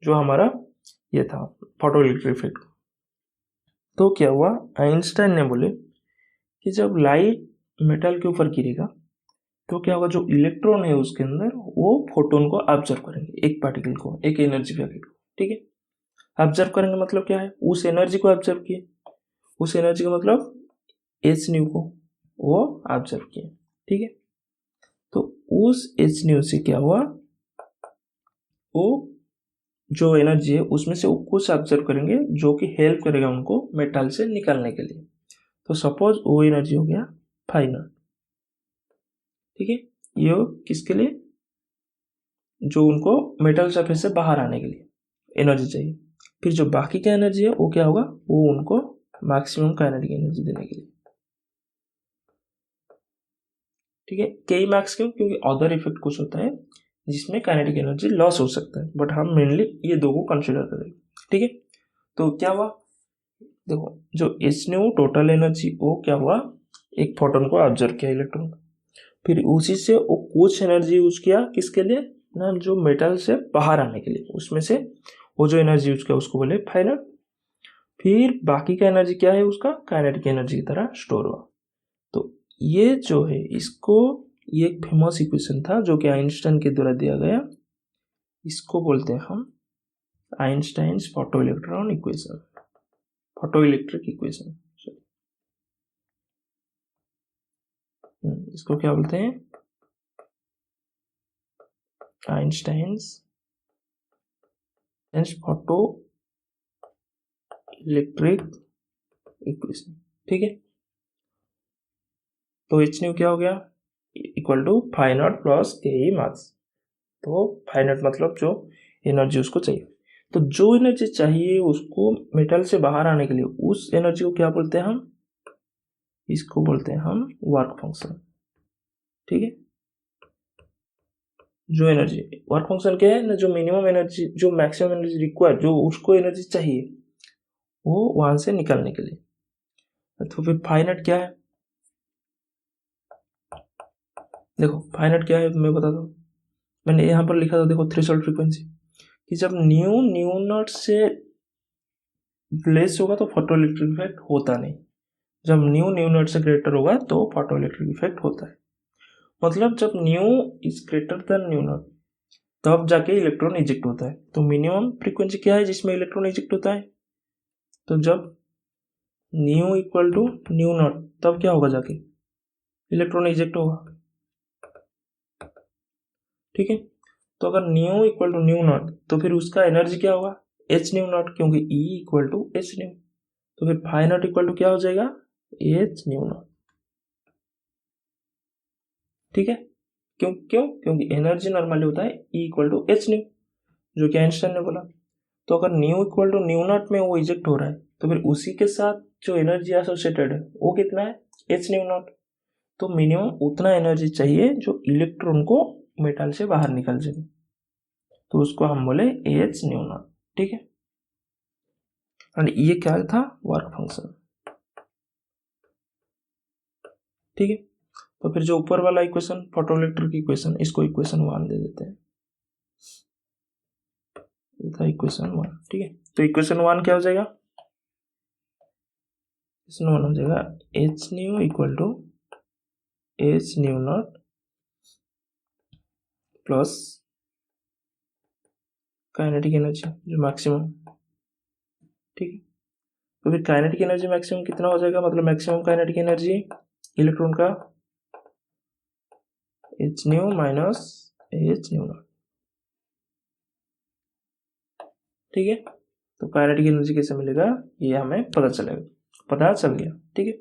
जो हमारा ये था फोटोइलेक्ट्रिक इफेक्ट। तो क्या हुआ आइंस्टाइन ने बोले कि जब लाइट मेटल के ऊपर गिरेगा तो क्या होगा, जो इलेक्ट्रॉन है उसके अंदर वो फोटोन को ऑब्जर्व करेंगे, एक पार्टिकल को, एक एनर्जी पैकेट को। ठीक है, ऑब्जर्व करेंगे मतलब क्या है उस एनर्जी को ऑब्जर्व किए, उस एनर्जी का मतलब एच न्यू को वो ऑब्जर्व किए। ठीक है, तो उस एच न्यू से क्या हुआ, वो जो एनर्जी है उसमें से वो कुछ ऑब्जर्व करेंगे जो कि हेल्प करेगा उनको मेटल से निकालने के लिए। तो सपोज वो एनर्जी हो गया फाइनल। ठीक है, ये किसके लिए, जो उनको मेटल सरफेस से बाहर आने के लिए एनर्जी चाहिए। फिर जो बाकी का एनर्जी है वो क्या होगा, वो उनको मैक्सिमम काइनेटिक एनर्जी देने के लिए। ठीक है, कई मैक्स क्यों, क्योंकि अदर इफेक्ट कुछ होता है जिसमें काइनेटिक एनर्जी लॉस हो सकता है, बट हम मेनली ये दो को कंसिडर करेंगे। ठीक है, तो क्या हुआ देखो, जो एच न्यू टोटल एनर्जी वो क्या हुआ एक फोटोन को ऑब्जर्व किया इलेक्ट्रॉन, फिर उसी से वो कुछ एनर्जी यूज किया किसके लिए ना, जो मेटल से बाहर आने के लिए, उसमें से वो जो एनर्जी यूज किया उसको बोले फाइनल। फिर बाकी का एनर्जी क्या है उसका, काइनेटिक एनर्जी की तरह स्टोर हुआ। तो ये जो है इसको, ये एक फेमस इक्वेशन था जो कि आइंस्टाइन के द्वारा दिया गया, इसको बोलते हैं हम Einstein's photo electron equation, photo electric equation. इसको क्या बोलते हैं, आइंस्टाइन्स फोटो इलेक्ट्रिक इक्वेशन। ठीक है, तो एच न्यू क्या हो गया, equal to phi naught plus K E मास। तो फाई नॉट मतलब जो एनर्जी उसको चाहिए, तो जो एनर्जी चाहिए उसको मेटल से बाहर आने के लिए, उस एनर्जी को क्या बोलते हैं हम, इसको बोलते हैं हम वर्क फंक्शन। ठीक है, जो एनर्जी वर्क फंक्शन क्या है ना, जो मिनिमम एनर्जी, जो मैक्सिमम एनर्जी रिक्वायर्ड, जो उसको एनर्जी चाहिए वो वहां से निकालने के लिए। तो फिर फाई नॉट क्या है, देखो फाई नॉट क्या है मैं बता दूं, मैंने यहाँ पर लिखा था देखो थ्रेशोल्ड फ्रीक्वेंसी, कि जब न्यू नॉट से लेस होगा तो फोटो इलेक्ट्रिक इफेक्ट होता नहीं, जब न्यू नॉट से ग्रेटर होगा तो फोटो इलेक्ट्रिक इफेक्ट होता है। मतलब जब new is greater then nu naught तब जाके इलेक्ट्रॉन इजेक्ट होता है। तो मिनिमम फ्रीक्वेंसी क्या है जिसमें इलेक्ट्रॉन इजेक्ट होता है, तो जब nu equal to nu naught तब क्या होगा, जाके इलेक्ट्रॉन इजेक्ट होगा। ठीक है, तो अगर nu equal to nu naught तो फिर उसका एनर्जी क्या होगा, एच न्यू नॉट, क्योंकि E equal to H nu. तो फिर फाई नॉट इक्वल टू क्या हो जाएगा, एच न्यू नॉट। ठीक है, क्योंकि एनर्जी नॉर्मली होता है E equal to H nu, जो कि आइंस्टाइन ने बोला। तो अगर nu equal to nu naught में वो इजेक्ट हो रहा है तो फिर उसी के साथ जो एनर्जी एसोसिएटेड है वो कितना है, एच न्यू नॉट। तो मिनिमम उतना एनर्जी चाहिए जो इलेक्ट्रॉन को मेटल से बाहर निकल जाए, तो उसको हम बोले एच न्यू नॉट। ठीक है, और ये क्या था, वर्क फंक्शन। ठीक है, तो फिर जो ऊपर वाला इक्वेशन फोटो इलेक्ट्रिक इक्वेशन, इसको इक्वेशन 1 दे देते हैं, ये था इक्वेशन 1। ठीक है, तो इक्वेशन 1 क्या हो जाएगा, इक्वेशन 1 हो जाएगा H nu equal to H nu naught plus kinetic energy जो मैक्सिमम। ठीक है, तो फिर काइनेटिक एनर्जी मैक्सिमम कितना हो जाएगा, मतलब मैक्सिमम काइनेटिक एनर्जी इलेक्ट्रॉन का H nu minus H nu naught. ठीक है, तो काइनेटिक एनर्जी कैसे मिलेगा ये हमें पता चल गया। ठीक है,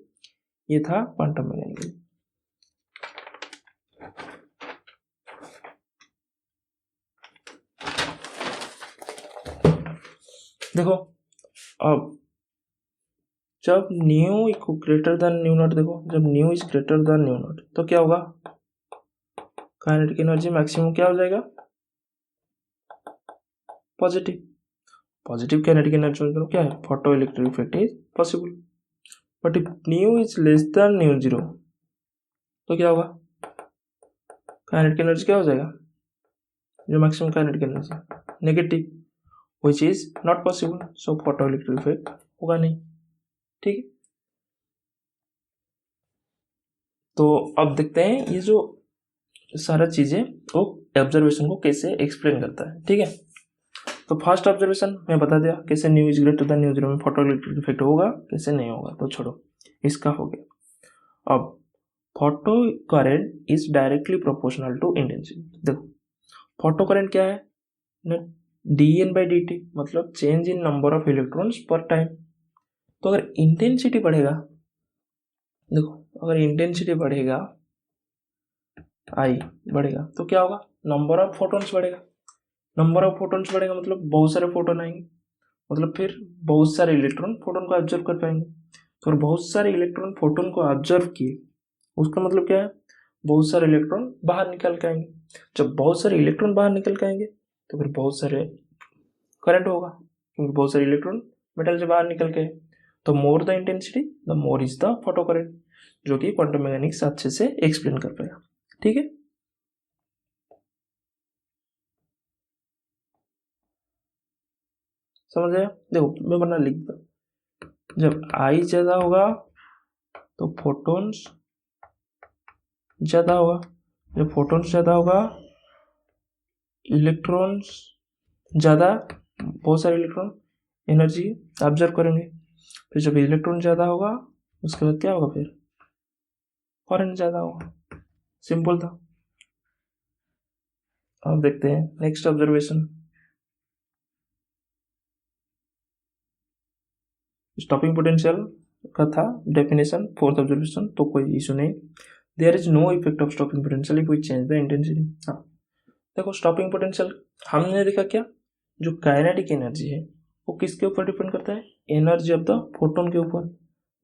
ये था क्वांटम मैकेनिकल। देखो अब जब nu equal greater than nu not, देखो जब new is greater then nu naught तो क्या होगा, काइनेटिक एनर्जी मैक्सिमम क्या हो जाएगा, पॉजिटिव काइनेटिक एनर्जी मतलब क्या है, photo electric effect is possible. But if new is less than mu zero तो क्या होगा, काइनेटिक एनर्जी क्या हो जाएगा, जो maximum kinetic energy negative, which is not possible, so photo electric effect होगा नहीं। ठीक है, तो अब देखते हैं ये जो सारा चीजें वो ऑब्जर्वेशन को कैसे एक्सप्लेन करता है। ठीक है, तो फर्स्ट ऑब्जर्वेशन मैं बता दिया कैसे new is greater then mu zero में फोटो इलेक्ट्रिक इफेक्ट होगा, कैसे नहीं होगा तो छोड़ो, इसका हो गया। अब photo current is directly proportional to intensity. देखो फोटो करंट क्या है, dN/dt मतलब change in number of electrons per time. तो अगर इंटेंसिटी बढ़ेगा, देखो अगर इंटेंसिटी बढ़ेगा आई बढ़ेगा तो क्या होगा, नंबर ऑफ फोटॉन्स बढ़ेगा। नंबर ऑफ फोटॉन्स बढ़ेगा मतलब बहुत सारे फोटोन आएंगे, मतलब फिर बहुत सारे इलेक्ट्रॉन फोटोन को ऑब्जर्व कर पाएंगे। तो अगर बहुत सारे इलेक्ट्रॉन फोटोन को ऑब्जर्व किए उसका मतलब क्या है, बहुत सारे इलेक्ट्रॉन बाहर निकल के आएंगे। जब बहुत सारे इलेक्ट्रॉन बाहर निकल के आएंगे तो फिर बहुत सारे करंट होगा, क्योंकि बहुत सारे इलेक्ट्रॉन मेटल से बाहर निकल के। तो more the intensity the more is the photo current, जो कि क्वांटम मैकेनिक्स अच्छे से एक्सप्लेन कर पाएगा। ठीक है, समझ आया? देखो मैं बना लिख दो, जब आई ज्यादा होगा तो फोटॉन्स ज्यादा होगा, जब फोटॉन्स ज्यादा होगा इलेक्ट्रॉन्स ज्यादा, बहुत सारे इलेक्ट्रॉन एनर्जी ऑब्जर्व करेंगे, फिर जब इलेक्ट्रॉन ज्यादा होगा उसके बाद क्या होगा, फिर करंट ज्यादा होगा, सिंपल था। अब देखते हैं नेक्स्ट ऑब्जर्वेशन, स्टॉपिंग पोटेंशियल का था डेफिनेशन, फोर्थ ऑब्जर्वेशन, तो कोई इशू नहीं। There is no effect of stopping potential if we change the intensity. हाँ देखो स्टॉपिंग पोटेंशियल हमने देखा क्या, जो काइनेटिक एनर्जी है वो किसके ऊपर डिपेंड करता है, एनर्जी ऑफ द फोटोन के ऊपर,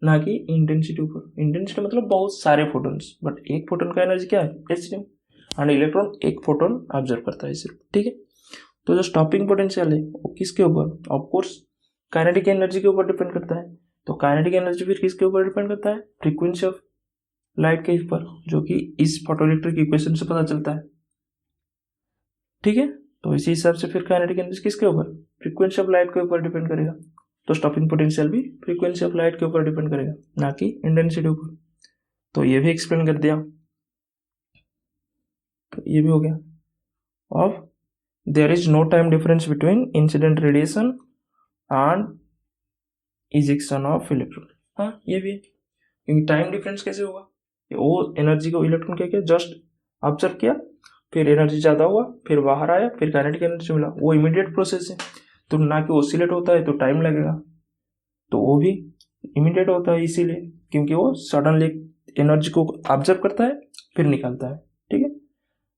ना कि इंटेंसिटी ऊपर। इंटेंसिटी मतलब बहुत सारे फोटोन्स, बट एक फोटोन का एनर्जी क्या है, एच, एंड इलेक्ट्रॉन एक फोटोन ऑब्जर्व करता है सिर्फ, ठीक है। तो जो स्टॉपिंग पोटेंशियल है वो किसके ऊपर, ऑफकोर्स काइनेटिक एनर्जी के ऊपर डिपेंड करता है। तो काइनेटिक एनर्जी फिर किसके ऊपर डिपेंड करता है, फ्रीक्वेंसी ऑफ लाइट के ऊपर, जो कि इस फोटोइलेक्ट्रिक इक्वेशन से पता चलता है, ठीक है। तो इसी हिसाब से फिर काइनेटिक एनर्जी किसके ऊपर, फ्रीक्वेंसी ऑफ लाइट के ऊपर डिपेंड करेगा। तो स्टॉपिंग पोटेंशियल भी फ्रीक्वेंसी ऑफ लाइट के ऊपर डिपेंड करेगा, ना कि इंटेंसिटी ऊपर। तो ये भी एक्सप्लेन कर दिया, तो ये भी हो गया। अब there is no time difference between incident radiation and ejection of electron. हाँ ये भी है, क्योंकि टाइम डिफरेंस कैसे होगा, वो एनर्जी को इलेक्ट्रॉन क्या किया, जस्ट ऑब्जर्व किया, फिर एनर्जी ज़्यादा हुआ, फिर बाहर आया, फिर काइनेटिक एनर्जी मिला, वो इमीडिएट प्रोसेस है। तो ना कि ओसिलेट होता है तो टाइम लगेगा, तो वो भी इमीडिएट होता है इसीलिए, क्योंकि वो सडनली एनर्जी को ऑब्जर्व करता है फिर निकालता है, ठीक है,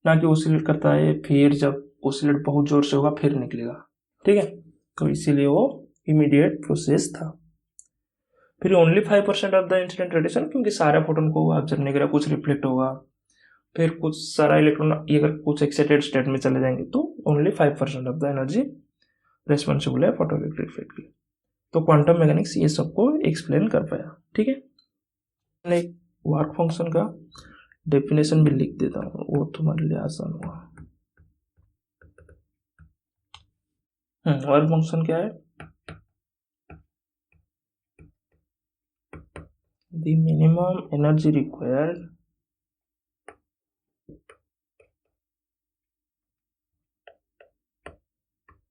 ना कि ओसिलेट करता है फिर जब ओसिलेट बहुत जोर से होगा फिर निकलेगा, ठीक है। तो इसीलिए वो इमीडिएट प्रोसेस था। फिर only 5% of the incident radiation, क्योंकि सारे फोटोन को ऑब्जर्व नहीं करेगा, कुछ रिफ्लेक्ट होगा, फिर कुछ सारा इलेक्ट्रॉन अगर कुछ एक्साइटेड स्टेट में चले जाएंगे तो only 5% of the energy responsible है फोटोइलेक्ट्रिक इफेक्ट के लिए। तो क्वांटम मैकेनिक्स ये सबको एक्सप्लेन कर पाया, ठीक है। मैं एक वर्क फंक्शन का डेफिनेशन भी लिख देता हूँ, वो तुम्हारे लिए आसान होगा। वर्क फंक्शन क्या है, the minimum energy required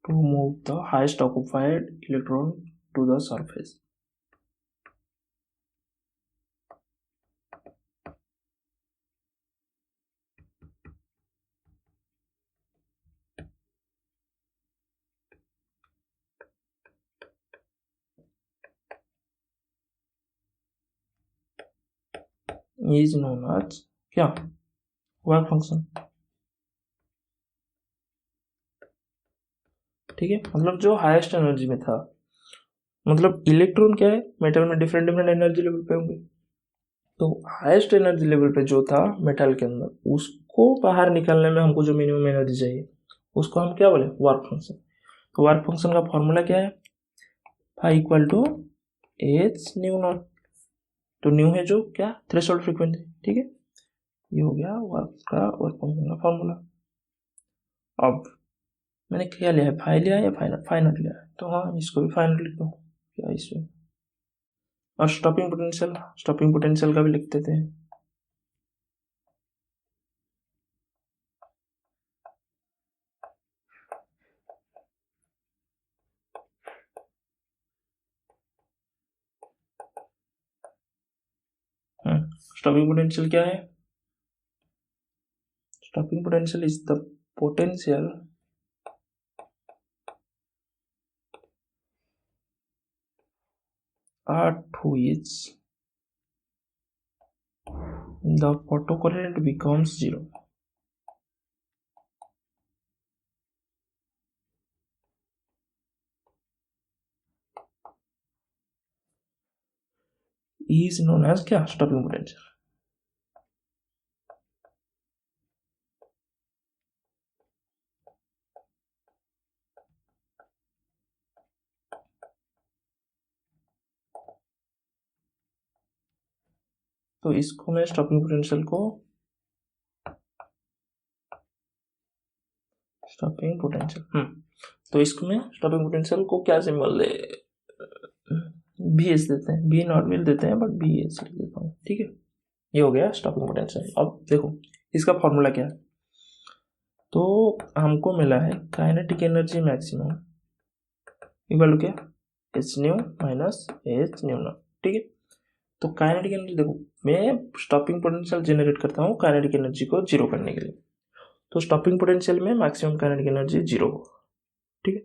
to move the highest occupied electron to the surface. Is known as क्या, वर्क फंक्शन, ठीक है। मतलब जो हाईएस्ट एनर्जी में था, मतलब इलेक्ट्रॉन क्या है, मेटल में डिफरेंट डिफरेंट एनर्जी लेवल पे होंगे, तो हाईएस्ट एनर्जी लेवल पे जो था मेटल के अंदर, उसको बाहर निकालने में हमको जो मिनिमम एनर्जी चाहिए उसको हम क्या बोले, वर्क फंक्शन। तो वर्क फंक्शन का फॉर्मूला क्या है, phi equal to H nu naught, तो न्यू है जो क्या, थ्रेशोल्ड फ्रीक्वेंसी, ठीक है। ये हो गया वर्क फंक्शन का फॉर्मूला। अब मैंने क्या लिया है, फाई लिया है या फाइनल लिया है, तो हाँ इसको भी फाइनल लिख दो, क्या इसमें। और स्टॉपिंग पोटेंशियल का भी लिख देते हैं। स्टॉपिंग पोटेंशियल क्या है, stopping potential is the potential at which the photocurrent becomes zero. Is known as क्या, स्टॉपिंग पोटेंशियल। तो इसको मैं स्टॉपिंग पोटेंशियल को स्टॉपिंग पोटेंशियल। तो इसको में स्टॉपिंग पोटेंशियल को क्या सिंबल दे, BS देते हैं, B नॉट भी देते हैं बट BS लिख देता हूँ, ठीक है। ये हो गया स्टॉपिंग पोटेंशियल। अब देखो इसका फॉर्मूला क्या है, तो हमको मिला है kinetic energy maximum equal to क्या, H nu minus H nu naught, ठीक है। तो काइनेटिक एनर्जी देखो, मैं स्टॉपिंग पोटेंशियल जनरेट करता हूँ काइनेटिक एनर्जी को जीरो करने के लिए, तो स्टॉपिंग पोटेंशियल में मैक्सिमम काइनेटिक एनर्जी जीरो होगा, ठीक है।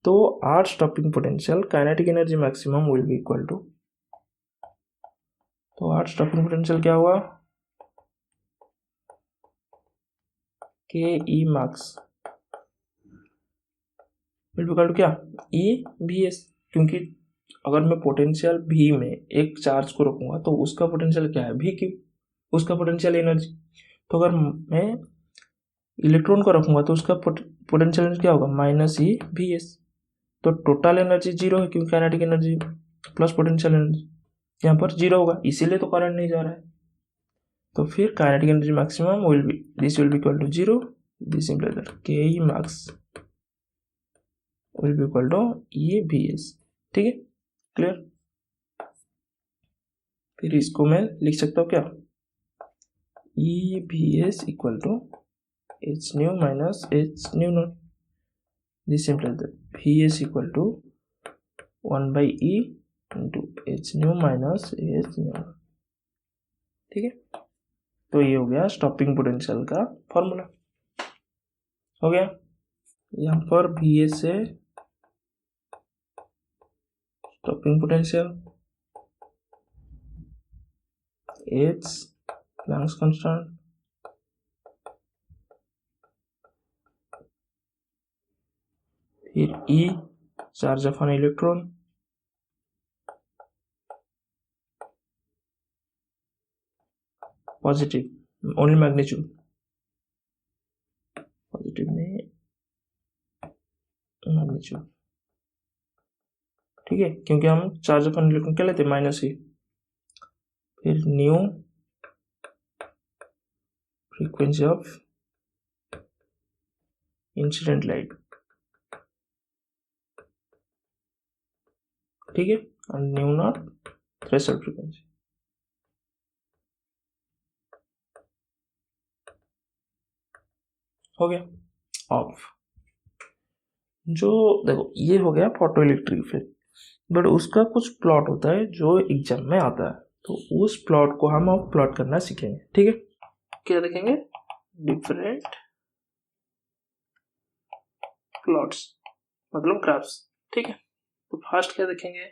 तो or stopping potential kinetic energy maximum will be equal to, तो आर स्टॉपिंग पोटेंशियल क्या हुआ, K E max will be equal to क्या, ई भी एस, क्योंकि अगर मैं पोटेंशियल भी में एक चार्ज को रखूंगा तो उसका पोटेंशियल क्या है, भी क्यू, उसका पोटेंशियल एनर्जी। तो अगर मैं इलेक्ट्रॉन को रखूंगा तो उसका पोटेंशियल एनर्जी क्या होगा, माइनस ई भी एस। तो टोटल एनर्जी जीरो है क्योंकि kinetic energy plus potential energy यहाँ पर जीरो होगा, इसीलिए तो करंट नहीं जा रहा है। तो फिर kinetic energy maximum will be, this will be equal to zero, this implies that K E max will be equal to E V S, ठीक है, क्लियर। फिर इसको मैं लिख सकता हूँ क्या, E V S equal to H nu minus H nu naught, this implies that V S equal to 1 by E into H nu minus H nu, ठीक है। तो ये हो गया स्टॉपिंग पोटेंशियल का फॉर्मूला, हो गया। यहाँ पर भी एस से stopping potential, H Planck's constant, फिर E charge of an electron, positive only magnitude, positive नहीं मैग्नीट्यूड, ठीक है, क्योंकि हम चार्ज ऑफ एन इलेक्ट्रॉन क्या लेते हैं, माइनस ई। फिर new frequency of incident light, ठीक है, और न्यू नॉट थ्रेशोल्ड फ्रीक्वेंसी, हो गया ऑफ। जो देखो ये हो गया फोटो इलेक्ट्रिक इफेक्ट, बट उसका कुछ प्लॉट होता है जो एग्जाम में आता है, तो उस प्लॉट को हम अब प्लॉट करना सीखेंगे, ठीक है। क्या देखेंगे, डिफरेंट प्लॉट्स मतलब ग्राफ्स, ठीक है। तो फर्स्ट क्या देखेंगे,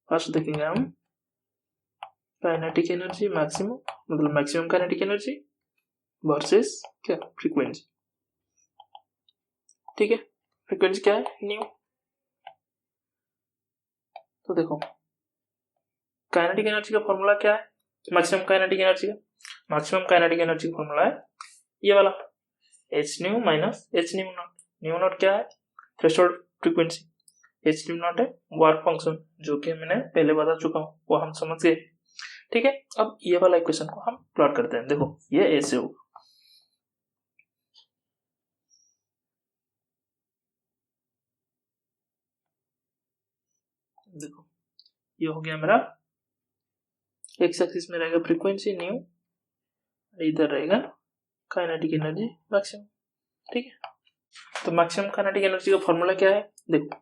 फर्स्ट देखेंगे हम काइनेटिक एनर्जी मैक्सिमम मतलब मैक्सिमम काइनेटिक एनर्जी वर्सेस क्या, फ्रीक्वेंसी, ठीक है। फ्रीक्वेंसी क्या है, न्यू। तो देखो काइनेटिक एनर्जी का फॉर्मूला क्या है, मैक्सिमम काइनेटिक एनर्जी का, मैक्सिमम काइनेटिक एनर्जी का फॉर्मूला है ये वाला, H nu minus H nu not. New not क्या है, threshold frequency, H nu not है वर्क फंक्शन, जो कि मैंने पहले बता चुका हूँ, वो हम समझ गए, ठीक है। अब ये वाला इक्वेशन को हम प्लॉट करते हैं, देखो ये ऐसे होगा, देखो ये हो गया मेरा, एक्स एक्सिस में रहेगा फ्रीक्वेंसी न्यू, इधर रहेगा काइनेटिक एनर्जी मैक्सिमम, ठीक है। तो मैक्सिमम काइनेटिक एनर्जी का फॉर्मूला क्या है, देखो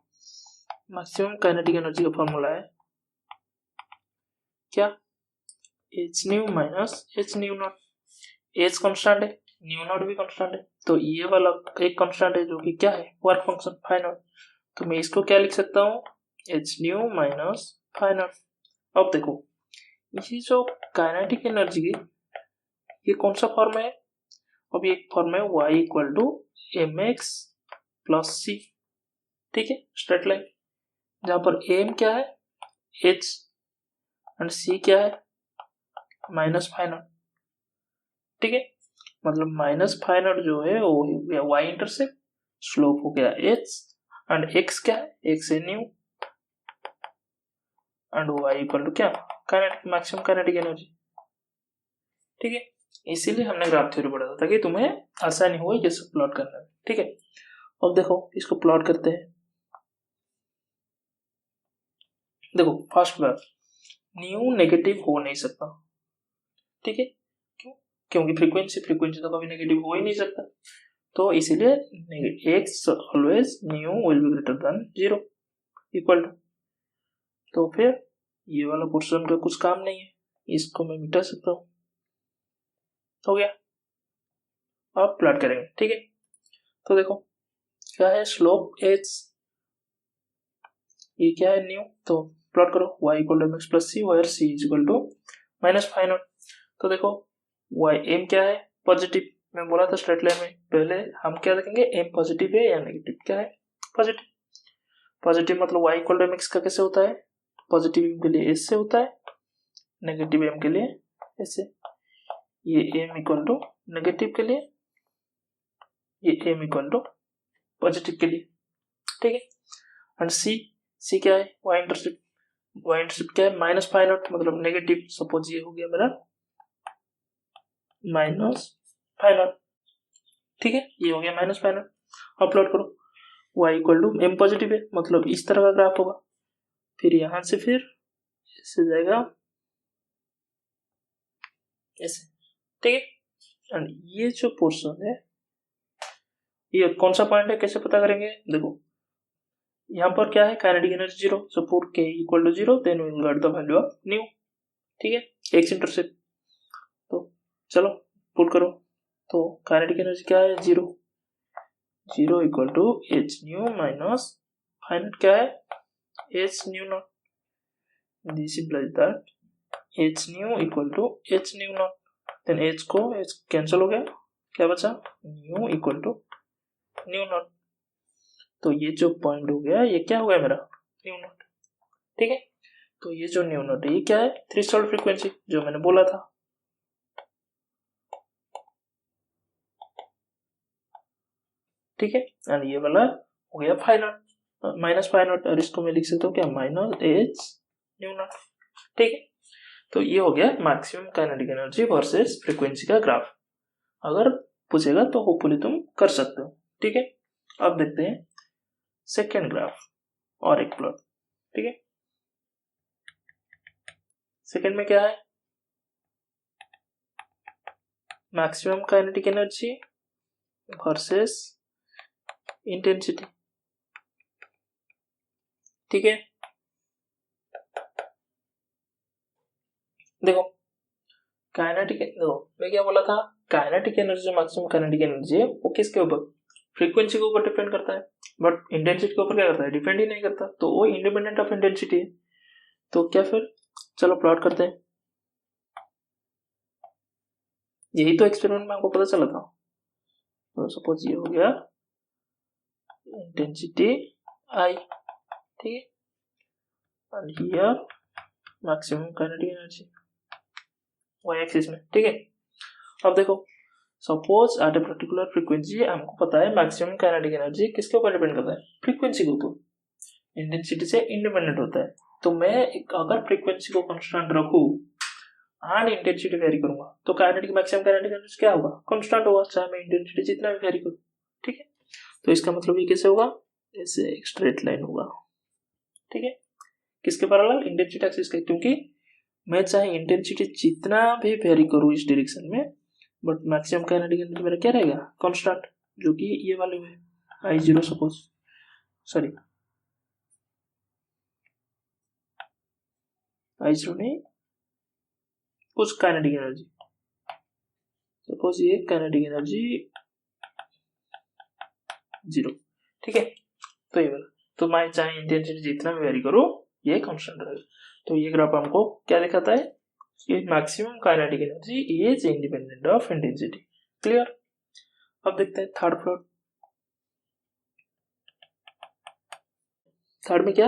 मैक्सिमम काइनेटिक एनर्जी का फॉर्मूला है क्या, H nu minus H nu not, H constant है, न्यू नॉट भी कांस्टेंट है, तो ये वाला एक कांस्टेंट है जो कि क्या है, वर्क फंक्शन फाई नॉट। तो मैं इसको क्या लिख सकता हूँ, H nu minus phi naught. अब देखो ये जो काइनेटिक एनर्जी की ये कौन सा फॉर्म है, अब ये फॉर्म है y equal to M X plus C, ठीक है, स्ट्रेट लाइन, जहां पर एम क्या है, h एंड c क्या है, माइनस फाई नॉट, ठीक है। मतलब माइनस फाई नॉट जो है वो हो गया y इंटरसेप्ट, स्लोप हो गया h एंड x क्या है, x है nu and y equal to क्या, काइनेटिक मैक्सिमम काइनेटिक एनर्जी, ठीक है। इसीलिए हमने ग्राफ थ्योरी पढ़ा था ताकि तुम्हें आसानी हो ये सब प्लॉट करना है। ठीक है, अब देखो इसको प्लॉट करते हैं। देखो फर्स्ट ग्राफ, न्यू नेगेटिव हो नहीं सकता। ठीक है, क्यों? क्योंकि फ्रीक्वेंसी तो कभी नेगेटिव हो ही नहीं सकता, तो इसीलिए X always nu will be greater than 0 equal to, तो फिर ये वाला पोर्शन का कुछ काम नहीं है, इसको मैं मिटा सकता हूं। हो गया, अब प्लॉट करेंगे। ठीक है, तो देखो क्या है स्लोप एच, ये क्या है न्यू, तो प्लॉट करो y equal to mx plus C where c is equal to minus phi naught. तो देखो y m क्या है पॉजिटिव, मैं बोला था स्ट्रेट लाइन में पहले हम क्या देखेंगे m पॉजिटिव है या नेगेटिव, क्या है पॉजिटिव। पॉजिटिव मतलब y इक्वल टू mx का कैसे होता है, पॉजिटिव m के लिए s से होता है, नेगेटिव m के लिए s से। ये m इक्वल टू नेगेटिव के लिए, ये m इक्वल टू पॉजिटिव के लिए। ठीक है, एंड c क्या है y इंटरसेप्ट क्या है माइनस फाइव नॉट मतलब नेगेटिव, सपोज ये हो गया मेरा माइनस फाइव नॉट। ठीक है, ये हो गया माइनस फाइव नॉट। अब प्लॉट करो y equal to m positive है मतलब इस तरह का ग्राफ होगा, फिर यहां से फिर इससे जाएगा ऐसे। ठीक है, एंड ये जो पोर्शन है ये कौन सा पॉइंट है, कैसे पता करेंगे, देखो यहाँ पर क्या है kinetic energy zero, so for k equal to zero then we will get the value of nu. ठीक है, एक्स इंटरसेप्ट, तो चलो पुट करो, तो काइनेटिक एनर्जी क्या है zero, zero equal to H nu minus phi क्या है H nu naught, this implies that H nu equal to H nu naught, then H को एच कैंसिल हो गया, क्या बचा nu equal to nu naught. तो ये जो पॉइंट हो गया ये क्या हो गया मेरा न्यू नॉट। ठीक है, तो ये जो न्यू नॉट है ये क्या है थ्रेशोल्ड फ्रीक्वेंसी जो मैंने बोला था। ठीक है, एंड ये वाला हो गया five not minus phi not, और इसको मैं लिख सकता हूँ क्या माइनस एच न्यू नॉट। ठीक है, तो ये हो गया maximum kinetic energy versus frequency का ग्राफ। अगर पूछेगा तो होपफुली तुम कर सकते हो। ठीक है, अब देखते हैं सेकेंड ग्राफ और एक प्लॉट। ठीक है, सेकेंड में क्या है maximum kinetic energy versus intensity. ठीक है, देखो काइनेटिक, देखो मैं क्या बोला था kinetic energy maximum kinetic energy है वो किसके ऊपर फ्रीक्वेंसी के ऊपर डिपेंड करता है, बट इंटेंसिटी के ऊपर क्या करता है डिपेंड ही नहीं करता, तो वो इंडिपेंडेंट ऑफ इंटेंसिटी है। तो क्या फिर चलो प्लॉट करते हैं, यही तो एक्सपेरिमेंट में आपको पता चला था। तो सपोज ये हो गया इंटेंसिटी आई, ठीक है, and here maximum kinetic energy Y axis में। ठीक है, अब देखो suppose at a particular frequency हमको पता है मैक्सिमम काइनेटिक एनर्जी किसके ऊपर डिपेंड करता है फ्रीक्वेंसी के ऊपर, इंटेंसिटी से इंडिपेंडेंट होता है। तो मैं अगर फ्रीक्वेंसी को कांस्टेंट रखूं एंड इंटेंसिटी वेरी करूंगा तो काइनेटिक मैक्सिमम काइनेटिक एनर्जी क्या होगा कांस्टेंट होगा, चाहे मैं इंटेंसिटी जितना भी वेरी करूं। ठीक है, तो इसका मतलब ये कैसे होगा ऐसे एक स्ट्रेट लाइन होगा। ठीक है, किसके पैरेलल इंटेंसिटी एक्सिस के, क्योंकि मैं चाहे इंटेंसिटी जितना भी वेरी करूं इस डायरेक्शन में बट मैक्सिमम काइनेटिक एनर्जी मेरा क्या रहेगा कांस्टेंट, जो कि ये वाले में I zero suppose sorry I zero नहीं कुछ काइनेटिक एनर्जी, सपोज ये काइनेटिक एनर्जी जीरो। ठीक है, तो ये वाला, तो मैं चाहे इंटेंसिटी जितना भी वेरी करूं ये कांस्टेंट रहेगा। तो ये ग्राफ हमको क्या दिखाता है कि maximum kinetic energy is independent of intensity. Clear, अब देखते हैं थर्ड प्लॉट। थर्ड में क्या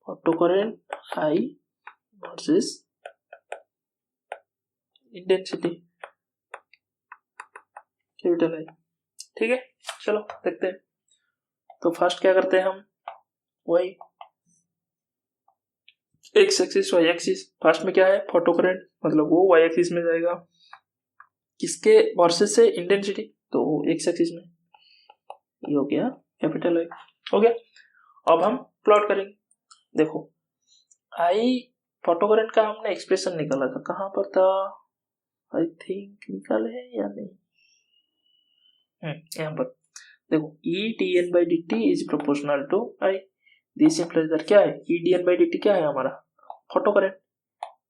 auto current I versus intensity capital I. ठीक है, चलो देखते हैं। तो फर्स्ट क्या करते हैं हम वही X axis Y axis, first में क्या है फोटो करंट, मतलब वो वाई एक्सिस में जाएगा, किसके वर्सेस से इंटेंसिटी, तो एक्स एक्सिस में, ये हो गया कैपिटल आई, हो गया। अब हम प्लॉट करेंगे, देखो आई फोटो करंट का हमने एक्सप्रेशन निकाला था, कहाँ पर था, आई थिंक निकाले है या नहीं, यहाँ पर देखो E D N by D T is proportional to I, this implies that क्या है, E D N by D T क्या है हमारा photo current,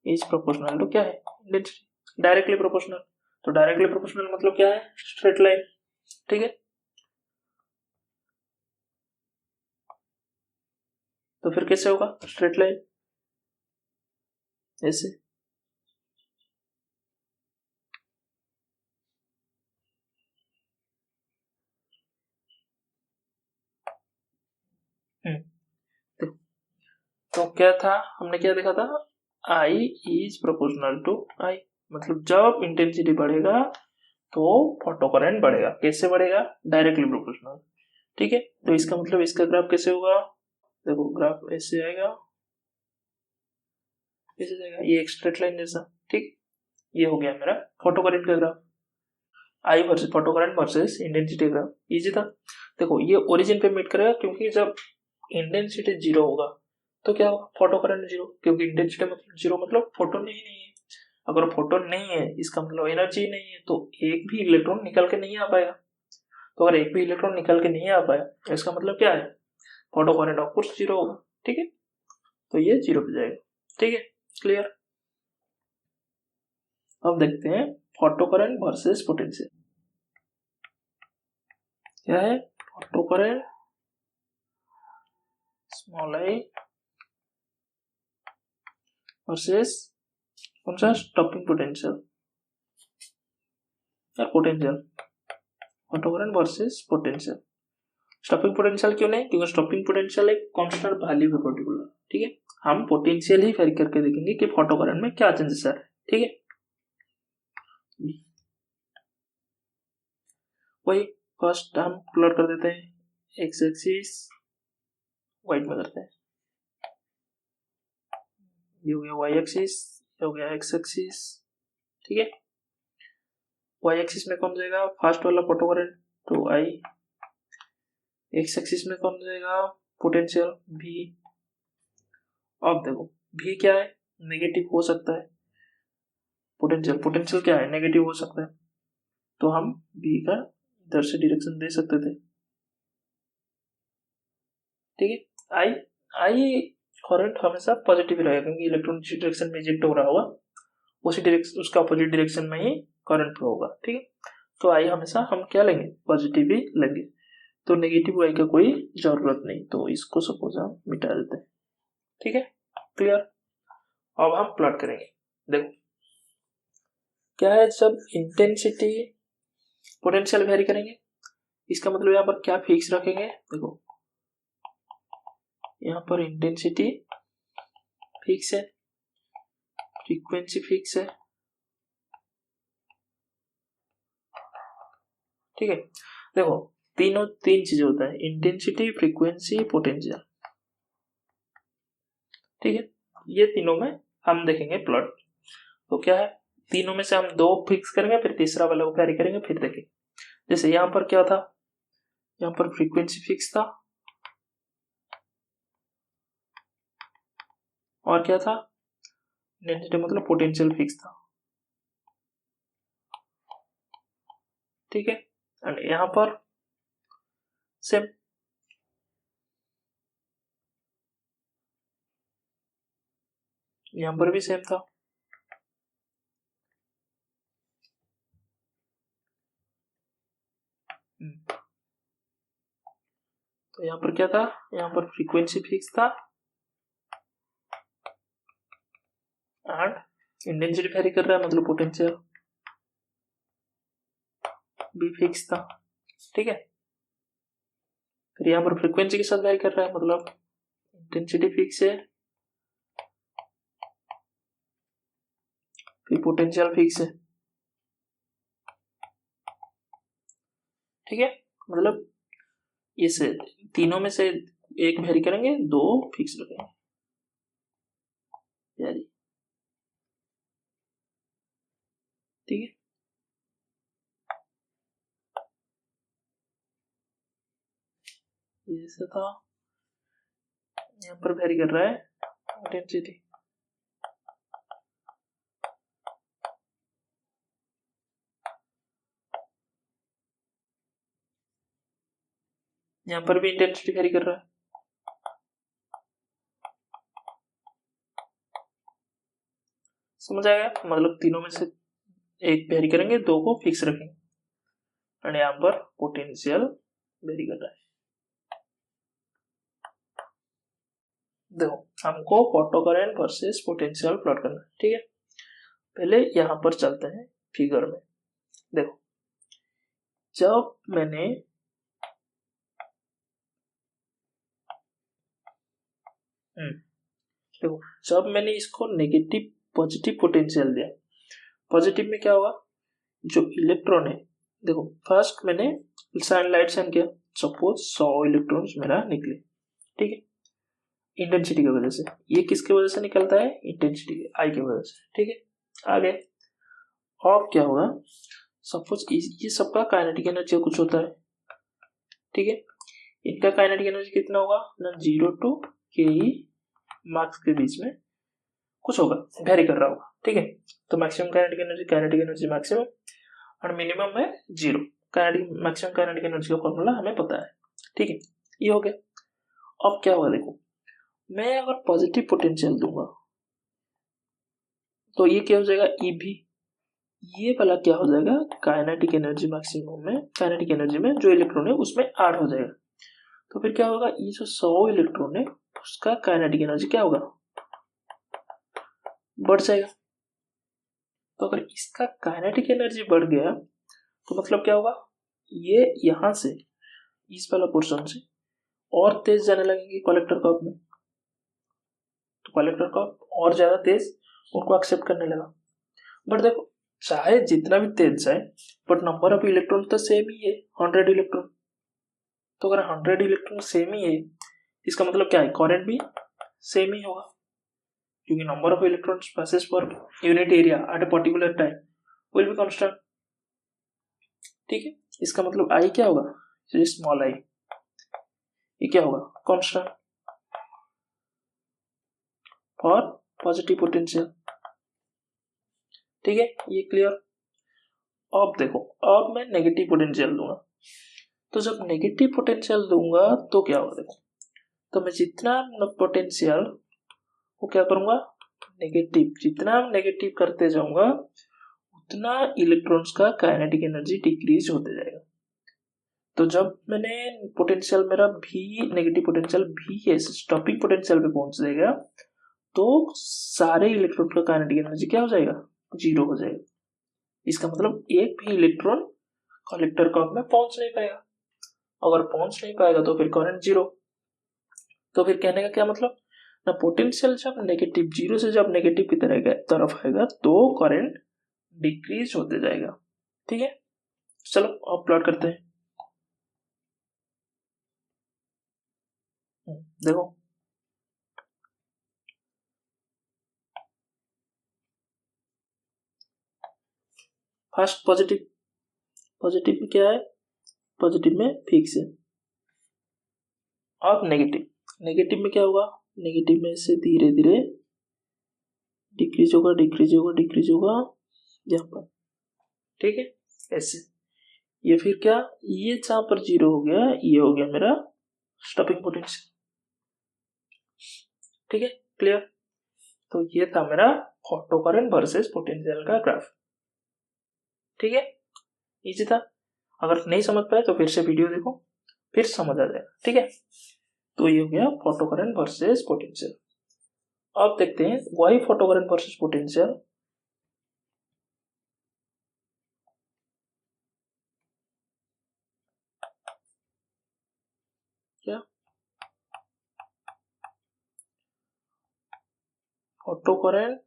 is proportional to क्या है इंटेंसिटी, डायरेक्टली प्रोपोर्शनल, तो डायरेक्टली प्रोपोर्शनल मतलब क्या है स्ट्रेट लाइन, ठीक है, तो फिर कैसे होगा स्ट्रेट लाइन, ऐसे, तो, तो क्या था, हमने क्या देखा था, आई इज प्रोपोर्शनल टू आई, मतलब जब इंटेंसिटी बढ़ेगा तो फोटो करंट बढ़ेगा, कैसे बढ़ेगा डायरेक्टली प्रोपोर्शनल, ठीक है, तो इसका मतलब इसका ग्राफ कैसे होगा, देखो ग्राफ ऐसे आएगा, ऐसे जाएगा, ये एक स्ट्रेट लाइन जैसा, ठीक, ये हो गया मेरा फोटो करंट का ग्राफ, आई versus photo current versus intensity graph, easy था। देखो ये ओरिजिन पे मीट करेगा, क्योंकि जब इंटेंसिटी जीरो होगा तो क्या होगा फोटो करंट जीरो, क्योंकि इंटेंसिटी मतलब जीरो मतलब फोटोन ही नहीं है, अगर फोटोन नहीं है इसका मतलब एनर्जी नहीं है, तो एक भी इलेक्ट्रॉन निकल के नहीं आ पाएगा, तो अगर एक भी इलेक्ट्रॉन निकल के नहीं आ पाया इसका मतलब क्या है photo current of course zero होगा, ठीक है, तो ये जीरो पे जाएगा, ठीक है, क्लियर। अब देखते हैं फोटो करंट वर्सेस पोटेंशियल, क्या है photo current small I versus कौन सा स्टॉपिंग पोटेंशियल या potential, photo current versus potential, stopping potential क्यों नहीं, क्योंकि स्टॉपिंग पोटेंशियल एक कांस्टेंट वैल्यू है पर्टिकुलर, ठीक है, हम पोटेंशियल ही वेरी करके देखेंगे कि फोटो करंट में क्या चेंजेस है, ठीक है, वही फर्स्ट हम प्लॉट कर देते हैं, एक्स एक्सिस व्हाइट में करते हैं, ये हो गया वाई एक्सिस, ये हो गया एक्स एक्सिस, ठीक है, वाई एक्सिस में कौन जाएगा फर्स्ट वाला फोटो करंट, तो आई, एक्स एक्सिस में कौन जाएगा पोटेंशियल भी, अब देखो भी क्या है नेगेटिव हो सकता है, पोटेंशियल पोटेंशियल क्या है नेगेटिव हो सकता है, तो हम बी का इधर से डायरेक्शन दे सकते थे, ठीक है, आई आई करंट हमेशा पॉजिटिव रहेगा, क्योंकि इलेक्ट्रॉन जिस डायरेक्शन में इजेक्ट हो रहा होगा उसी डायरेक्शन उसका अपोजिट डायरेक्शन में ही करंट फ्लो होगा, ठीक है, तो आई हमेशा हम क्या लेंगे पॉजिटिव ही लेंगे, तो नेगेटिव आई का कोई जरूरत नहीं, तो इसको सपोज हम मिटा देते हैं, ठीक है, क्लियर। अब हम प्लॉट करेंगे, देखो क्या है जब इंटेंसिटी पोटेंशियल वेरी करेंगे, इसका मतलब यहाँ पर क्या फिक्स रखेंगे, देखो यहाँ पर इंटेंसिटी फिक्स है, फ्रीक्वेंसी फिक्स है, ठीक है, देखो तीन चीजें होता है इंटेंसिटी फ्रीक्वेंसी पोटेंशियल, ठीक है, ये तीनों में हम देखेंगे प्लॉट, तो क्या है तीनों में से हम दो फिक्स करेंगे फिर तीसरा वाला को कैरी करेंगे, फिर देखेंगे, जैसे यहाँ पर क्या था, यहाँ पर फ्रीक्वेंसी फिक्स था और क्या था इंटेंसिटी मतलब पोटेंशियल फिक्स था, ठीक है, एंड यहाँ पर सेम, यहाँ पर भी सेम था, तो यहाँ पर क्या था, यहाँ पर फ्रीक्वेंसी फिक्स था एंड इंटेंसिटी वेरी कर रहा है मतलब पोटेंशियल भी फिक्स था, ठीक है, फिर यहाँ पर फ्रीक्वेंसी के साथ वेरी कर रहा है मतलब इंटेंसिटी फिक्स है फिर पोटेंशियल फिक्स है, ठीक है, मतलब इसे तीनों में से एक वेरी करेंगे दो फिक्स रखेंगे, ये जैसा था, यहाँ पर वेरी कर रहा है इंटेंसिटी। यहाँ पर भी इंटेंसिटी वेरी कर रहा है। समझ आएगा? मतलब तीनों में से एक वेरी करेंगे, दो को फिक्स रखेंगे, और यहाँ पर पोटेंशियल वेरी कर रहा है। देखो हमको photo current versus potential plot करना है, ठीक है। पहले यहाँ पर चलते हैं फिगर में। देखो जब मैंने देखो जब मैंने इसको नेगेटिव पॉजिटिव पोटेंशियल दिया, पॉजिटिव में क्या होगा, जो इलेक्ट्रॉन है, देखो फर्स्ट मैंने लाइट शाइन किया, सपोज 100 इलेक्ट्रॉन्स मेरा निकले, ठीक है, इंटेंसिटी की वजह से। ये किसकी वजह से निकलता है, इंटेंसिटी आई की वजह से, ठीक है। आगे अब क्या होगा, सपोज ये सबका काइनेटिक एनर्जी कुछ होता है, ठीक है। इनका काइनेटिक एनर्जी कितना होगा ना, 0 to ke मार्क्स के बीच में कुछ होगा, वेरी कर रहा होगा, ठीक है। तो मैक्सिमम काइनेटिक एनर्जी मैक्सिमम, और मिनिमम है 0। मैक्सिमम काइनेटिक एनर्जी का फॉर्मूला हमें पता है, ठीक है। ये हो गया। अब क्या होगा, देखो मैं अगर पॉजिटिव पोटेंशियल दूंगा तो ये क्या हो जाएगा, EB, ये वाला क्या हो जाएगा, काइनेटिक एनर्जी मैक्सिमम में, काइनेटिक एनर्जी में जो इलेक्ट्रॉन है उसमें ऐड हो जाएगा। तो फिर क्या होगा, ये जो 100 इलेक्ट्रॉन है उसका काइनेटिक एनर्जी क्या होगा, बढ़ जाएगा। तो अगर इसका काइनेटिक एनर्जी बढ़ गया तो मतलब क्या होगा, ये यहां से इस वाला पोर्शन से और तेज जाने लगेंगे कलेक्टर कप में, तो कलेक्टर कप और ज्यादा तेज उनको एक्सेप्ट करने लगा। बट देखो चाहे जितना भी तेज जाए, बट नंबर ऑफ इलेक्ट्रॉन तो सेम ही है, 100 इलेक्ट्रॉन। तो अगर 100 इलेक्ट्रॉन सेम ही है, इसका मतलब क्या है, करंट भी सेम ही होगा, क्योंकि number of electrons passes per unit area at a particular time will be constant, ठीक है। इसका मतलब आई क्या होगा, स्मॉल आई, ये क्या होगा, कांस्टेंट फॉर पॉजिटिव पोटेंशियल, ठीक है। ये क्लियर। अब देखो अब मैं नेगेटिव पोटेंशियल दूंगा, तो जब नेगेटिव पोटेंशियल दूंगा तो क्या होगा, देखो तो मैं जितना पोटेंशियल वो क्या करूंगा, नेगेटिव, जितना नेगेटिव करते जाऊंगा उतना इलेक्ट्रॉन्स का काइनेटिक एनर्जी डिक्रीज होते जाएगा। तो जब मैंने पोटेंशियल मेरा भी नेगेटिव पोटेंशियल भी है स्टॉपिंग पोटेंशियल पे पहुंच जाएगा, तो सारे इलेक्ट्रॉन का काइनेटिक एनर्जी क्या हो जाएगा, 0 हो जाएगा। इसका मतलब एक भी इलेक्ट्रॉन कलेक्टर कप में पहुंच नहीं पाएगा, अगर पहुंच नहीं पाएगा तो फिर करंट 0। तो फिर कहने का क्या मतलब ना, पोटेंशियल जब नेगेटिव 0 से जब नेगेटिव की तरफ आएगा तो करंट डिक्रीज होते जाएगा, ठीक है। चलो अब प्लॉट करते हैं। देखो फर्स्ट पॉजिटिव, पॉजिटिव में क्या है, पॉजिटिव में फिक्स है। अब नेगेटिव, नेगेटिव में क्या होगा, नेगेटिव में से धीरे धीरे डिक्रीज होगा डिक्रीज होगा डिक्रीज होगा यहाँ पर, ठीक है, ऐसे। ये फिर क्या, ये जहां पर 0 हो गया, ये हो गया मेरा स्टॉपिंग पोटेंशियल, ठीक है, क्लियर। तो ये था मेरा फोटो करंट वर्सेस पोटेंशियल का ग्राफ, ठीक है, इजी था। अगर नहीं समझ पाए तो फिर से वीडियो देखो, फिर समझ आ जाएगा, ठीक है। तो ये हो गया फोटो करंट वर्सेस पोटेंशियल। अब देखते हैं Y photo current versus potential. क्या फोटो करंट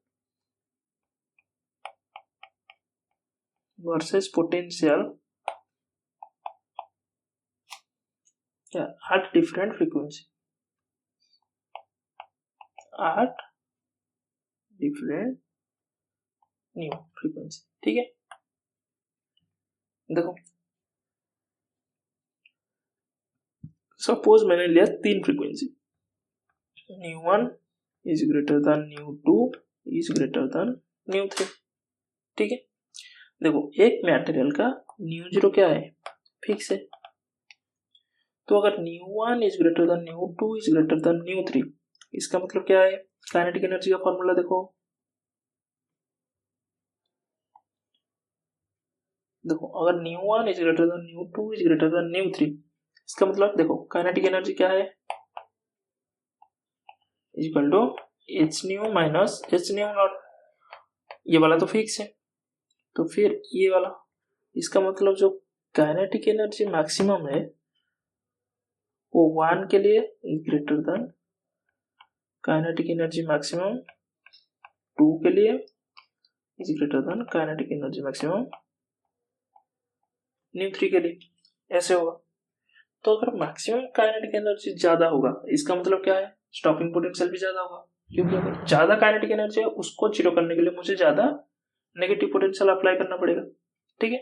वर्सेस पोटेंशियल क्या, at different frequency, at different nu frequency, ठीक है। देखो सपोज मैंने लिया 3 frequency, ν1 is greater than ν2 is greater than ν3, ठीक है। देखो एक मटेरियल का ν0 क्या है, फिक्स है, तो अगर ν1 is greater than ν2 is greater than ν3, इसका मतलब क्या है, काइनेटिक एनर्जी का फॉर्मूला देखो, अगर ν1 is greater than ν2 is greater than ν3, इसका मतलब देखो काइनेटिक एनर्जी क्या है, equal to H nu minus H nu naught, ये वाला तो फिक्स है, तो फिर ये वाला, इसका मतलब जो काइनेटिक एनर्जी मैक्सिमम है वो 1 के लिए is greater than kinetic energy maximum 2 के लिए is greater than kinetic energy maximum ν3 के लिए, ऐसे होगा। तो अगर मैक्सिमम काइनेटिक एनर्जी ज्यादा होगा, इसका मतलब क्या है, स्टॉपिंग पोटेंशियल भी ज्यादा होगा, क्योंकि अगर ज्यादा काइनेटिक एनर्जी है उसको जीरो करने के लिए मुझे ज्यादा नेगेटिव पोटेंशियल अप्लाई करना पड़ेगा, ठीक है।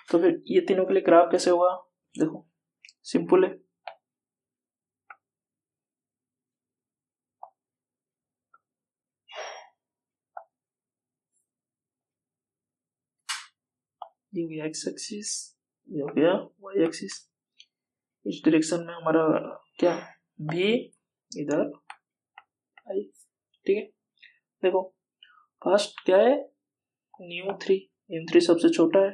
तो फिर ये तीनों के लिए ग्राफ कैसे होगा, देखो सिंपल है, ये हो गया एक्स एक्सिस, ये हो गया वाई एक्सिस, इस डायरेक्शन में हमारा क्या भी, इधर आई, ठीक है। देखो फर्स्ट क्या है, ν3 सबसे छोटा है,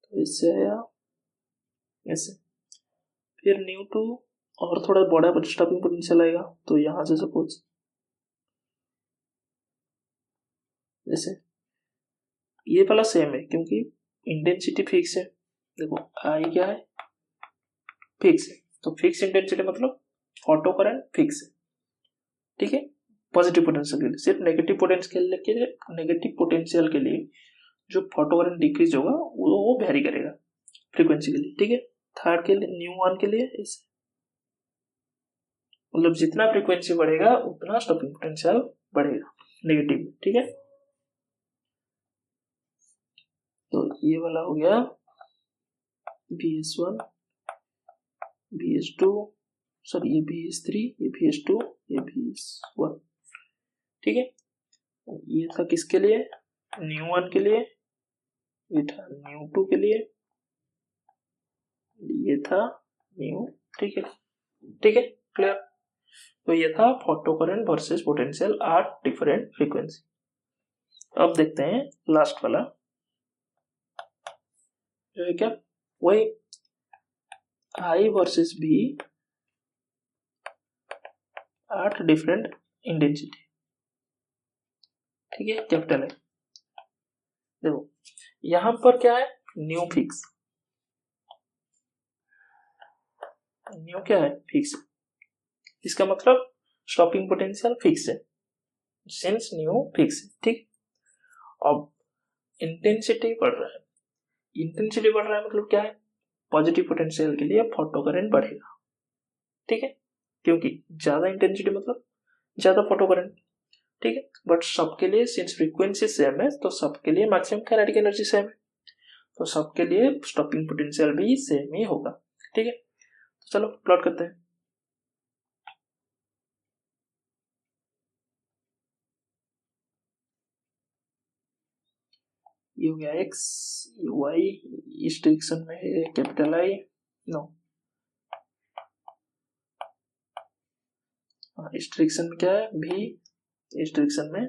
तो इससे आया ऐसे, फिर ν2 और थोड़ा बड़ा स्टॉपिंग पोटेंशियल आएगा, तो यहां से सपोज जैसे ये वाला सेम है क्योंकि इंटेंसिटी फिक्स है, देखो आई क्या है, फिक्स है, तो फिक्स इंटेंसिटी मतलब ऑटो करंट फिक्स है, ठीक है। पॉजिटिव पोटेंशियल के लिए, सिर्फ नेगेटिव पोटेंशियल के लिए जो फोटो करंट डिक्रीज होगा वो वेरी करेगा फ्रीक्वेंसी के लिए, ठीक है। थर्ड के लिए ν1 के लिए इस मतलब जितना फ्रीक्वेंसी बढ़ेगा उतना स्टॉपिंग पोटेंशियल बढ़ेगा नेगेटिव, ठीक है। तो ये वाला हो गया VS1 VS2, सॉरी ये VS3 ये VS2 ये VS1, ठीक है। ये था किसके लिए, ν1 के लिए, ये था ν2 के लिए, ये था ν3 के लिए, ठीक है, क्लियर। तो ये था photo current versus potential at different frequency. अब देखते हैं लास्ट वाला जो है क्या, वही I versus B at different intensity, ठीक है, कैपिटल है। देखो यहां पर क्या है, न्यू फिक्स, न्यू क्या है, फिक्स, इसका मतलब स्टॉपिंग पोटेंशियल फिक्स है, सिंस न्यू फिक्स है, ठीक। अब इंटेंसिटी बढ़ रहा है, इंटेंसिटी बढ़ रहा है मतलब क्या है, पॉजिटिव पोटेंशियल के लिए फोटो करंट बढ़ेगा, ठीक है, क्योंकि ज्यादा इंटेंसिटी मतलब ज्यादा फोटो करंट, ठीक है। बट सबके लिए सिंस फ्रीक्वेंसी सेम है तो सबके लिए मैक्सिमम काइनेटिक एनर्जी सेम है, तो सबके लिए स्टॉपिंग पोटेंशियल भी सेम ही होगा, ठीक है। तो चलो प्लॉट करते हैं, ये हो गया एक्स, ये वाई, इस डायरेक्शन में है कैपिटल आई, नो इस डायरेक्शन में क्या है भी, इस डायरेक्शन में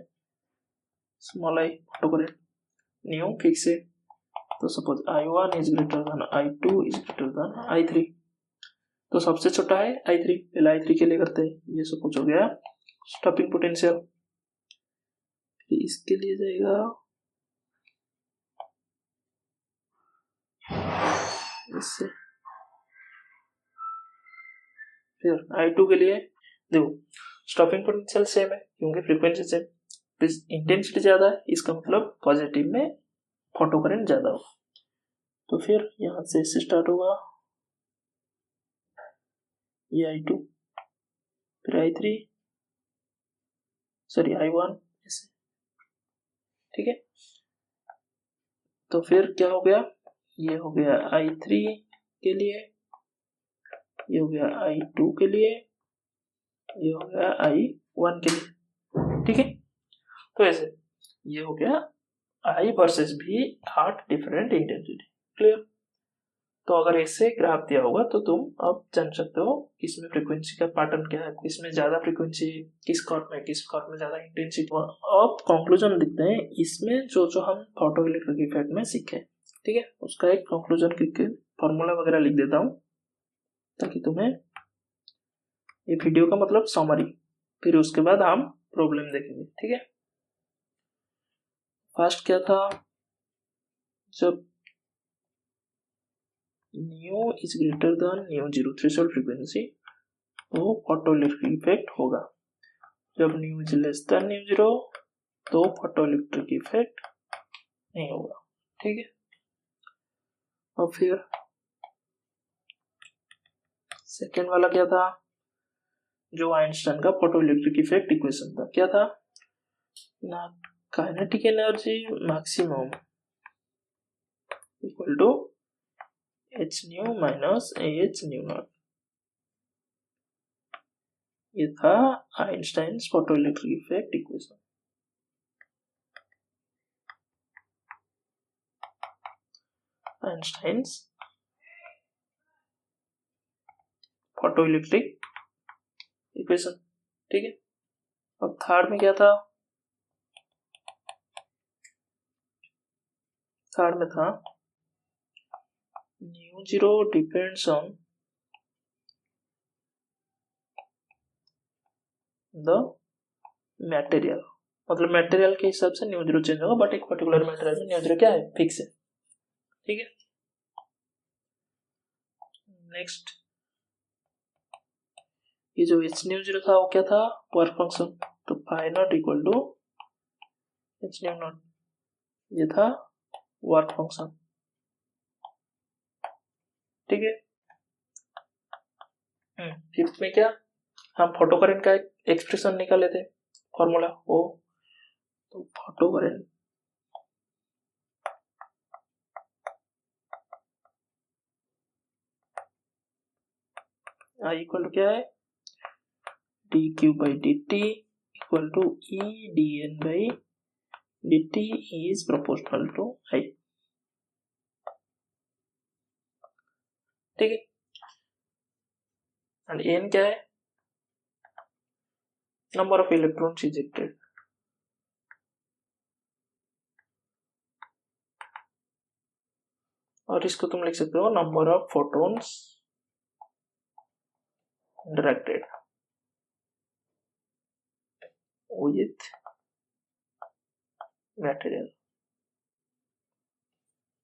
small I, photo current new fix है, तो suppose I1 is greater then I2 is greater then I3, तो सबसे छोटा है I3, पहले I3 के लिए करते हैं, ये सपोज हो गया स्टॉपिंग पोटेंशियल, इसके लिए जाएगा इससे, फिर I2 के लिए देखो स्टॉपिंग पोटेंशियल सेम है क्योंकि फ्रीक्वेंसी सेम, इंटेंसिटी ज्यादा है, इसका मतलब पॉजिटिव में फोटो करंट ज्यादा होगा, तो फिर यहां से इससे स्टार्ट होगा, ये I2 फिर I3 सॉरी I1 ऐसे, ठीक है। तो फिर क्या हो गया, ये हो गया I3 के लिए, ये हो गया I2 के लिए, ये हो गया I1 के लिए, ठीक है। तो ऐसे ये हो गया I versus V 8 different intensity, clear. तो अगर ऐसे ग्राफ दिया होगा तो तुम अब जान सकते हो इसमें फ्रीक्वेंसी का पैटर्न क्या है, किसमें ज्यादा फ्रीक्वेंसी, किस कर्व में ज्यादा इंटेंसिटी। अब कंक्लूजन लिखते हैं इसमें जो हम फोटो इलेक्ट्रिक इफेक्ट में सीखे, ठीक है, उसका एक कंक्लूजन लिख के फॉर्मूला वगैरह लिख देता हूं ताकि तुम्हें ये वीडियो का मतलब समरी, फिर उसके बाद हम प्रॉब्लम देखेंगे, ठीक है। फर्स्ट क्या था, जब new is greater then mu zero threshold frequency तो फोटो इलेक्ट्रिक इफेक्ट होगा, जब new is less than mu zero तो फोटो इलेक्ट्रिक इफेक्ट नहीं होगा, ठीक है। और फिर सेकेंड वाला क्या था, जो आइंस्टाइन का फोटो इलेक्ट्रिक इफेक्ट इक्वेशन था, क्या था ना, kinetic energy maximum equal to h nu minus ah nu naught, ये था Einstein's photo electric effect equation. Einstein's photo electric equation, ठीक है। अब थर्ड में क्या था, थर्ड में था mu zero depends on the material, मतलब मटेरियल के हिसाब से न्यू जीरो चेंज होगा, बट एक पर्टिकुलर मटेरियल में न्यू जीरो क्या है, फिक्स है, ठीक है। नेक्स्ट ये जो एच न्यू जीरो था वो क्या था, वर्क फंक्शन, तो phi naught equal to H nu naught, ये था वर्क फंक्शन, ठीक है। फिफ्थ में क्या, हम फोटो करंट का एक एक्सप्रेशन निकाले थे, फॉर्मूला वो, तो photo current I equal to क्या है, D Q by D T equal to E D N by D T is proportional to I, ठीक है। एंड एन क्या है, नंबर ऑफ इलेक्ट्रॉन्स इजेक्टेड, और इसको तुम लिख सकते हो number of photons directed with material,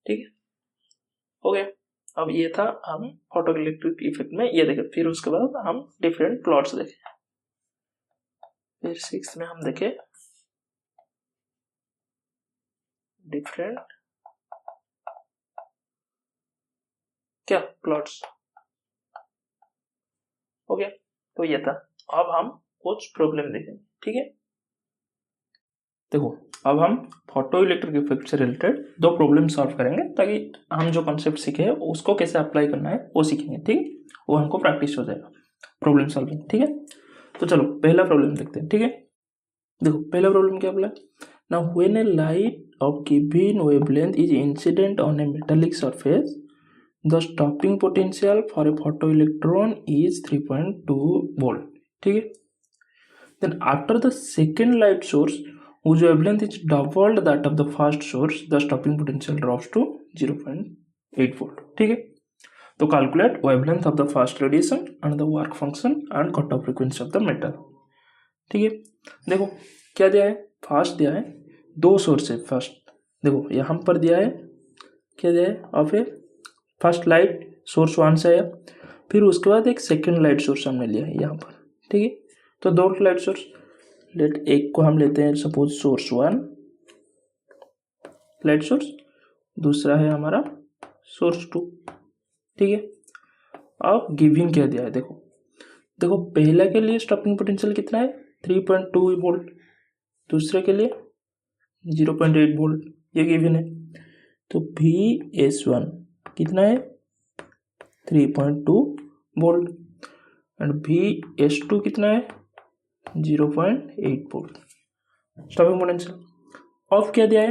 ठीक है, हो गया। अब ये था हम फोटो इलेक्ट्रिक इफेक्ट में ये देखे, फिर उसके बाद हम डिफरेंट प्लॉट्स देखे, फिर सिक्स में हम देखे डिफरेंट क्या प्लॉट्स, हो गया। तो ये था, अब हम कुछ प्रॉब्लम देखेंगे, ठीक है। देखो अब हम फोटो इलेक्ट्रिक इफेक्ट से रिलेटेड दो प्रॉब्लम सॉल्व करेंगे ताकि हम जो कॉन्सेप्ट सीखे हैं उसको कैसे अप्लाई करना है वो सीखेंगे, ठीक है, वो हमको प्रैक्टिस हो जाएगा प्रॉब्लम सॉल्विंग, ठीक है। तो चलो पहला प्रॉब्लम देखते हैं, ठीक है। देखो पहला प्रॉब्लम क्या बोला, now when a light of given wavelength is incident on a metallic surface the stopping potential for a photo electron is 3.2 volt, ठीक है। Then after the second light source whose wavelength is doubled that of the first source, the stopping potential drops to 0.8 volt, ठीक है। तो calculate wavelength of the first radiation and the work function and cutoff frequency of the metal, ठीक है। देखो क्या दिया है, फर्स्ट दिया है दो सोर्स है, फर्स्ट देखो यहाँ पर दिया है क्या दिया है, और फिर फर्स्ट लाइट सोर्स वन से आया, फिर उसके बाद एक सेकेंड लाइट सोर्स हमने लिया है यहाँ पर, ठीक है। तो दो लाइट सोर्स, लेट एक को हम लेते हैं suppose source one light source, दूसरा है हमारा सोर्स टू, ठीक है। अब गिविंग क्या दिया है, देखो देखो पहला के लिए स्टॉपिंग पोटेंशियल कितना है 3.2 वोल्ट, दूसरे के लिए 0.8 वोल्ट, ये गिवन है। तो VS1 कितना है 3.2 वोल्ट एंड VS2 कितना है 0.8 वोल्ट स्टॉपिंग पोटेंशियल। ऑफ क्या दिया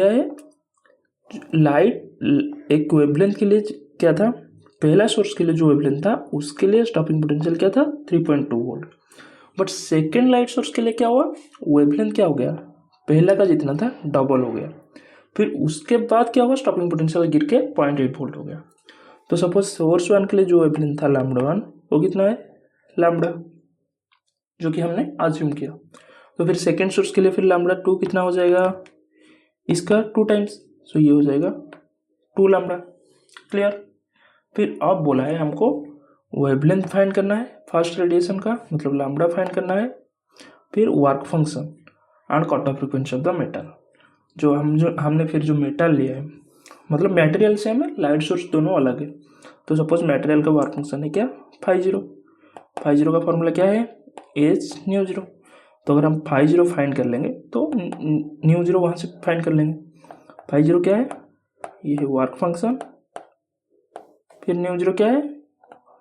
है लाइट एक वेवलेंथ के लिए क्या था, पहला सोर्स के लिए जो वेवलेंथ था उसके लिए स्टॉपिंग पोटेंशियल क्या था 3.2 volt, but second light source के लिए क्या हुआ, वेवलेंथ क्या हो गया, पहला का जितना था डबल हो गया, फिर उसके बाद क्या हुआ स्टॉपिंग पोटेंशियल गिर के 0.8 वोल्ट हो गया। तो सपोज सोर्स वन के लिए जो वेवलेंथ था λ1 वो कितना है लैम्बडा, जो कि हमने अज्यूम किया। तो फिर सेकेंड सोर्स के लिए फिर λ2 कितना हो जाएगा, इसका 2 टाइम्स, सो ये हो जाएगा 2 लैम्बडा। क्लियर। फिर अब बोला है हमको वेवलेंथ फाइंड करना है फर्स्ट रेडिएशन का, मतलब लैम्बडा फाइंड करना है, फिर work function and cut off frequency of the metal. जो हमने फिर जो मेटल लिया है, मतलब मटेरियल सेम है लाइट सोर्स दोनों अलग है। तो सपोज मटेरियल का वर्क फंक्शन है क्या 50 का फॉर्मूला क्या है H न्यू 0। तो अगर हम 50 फाइंड कर लेंगे तो न्यू 0 वहाँ से फाइंड कर लेंगे। 50 क्या है, ये है वर्क फंक्शन, फिर न्यू 0 क्या है,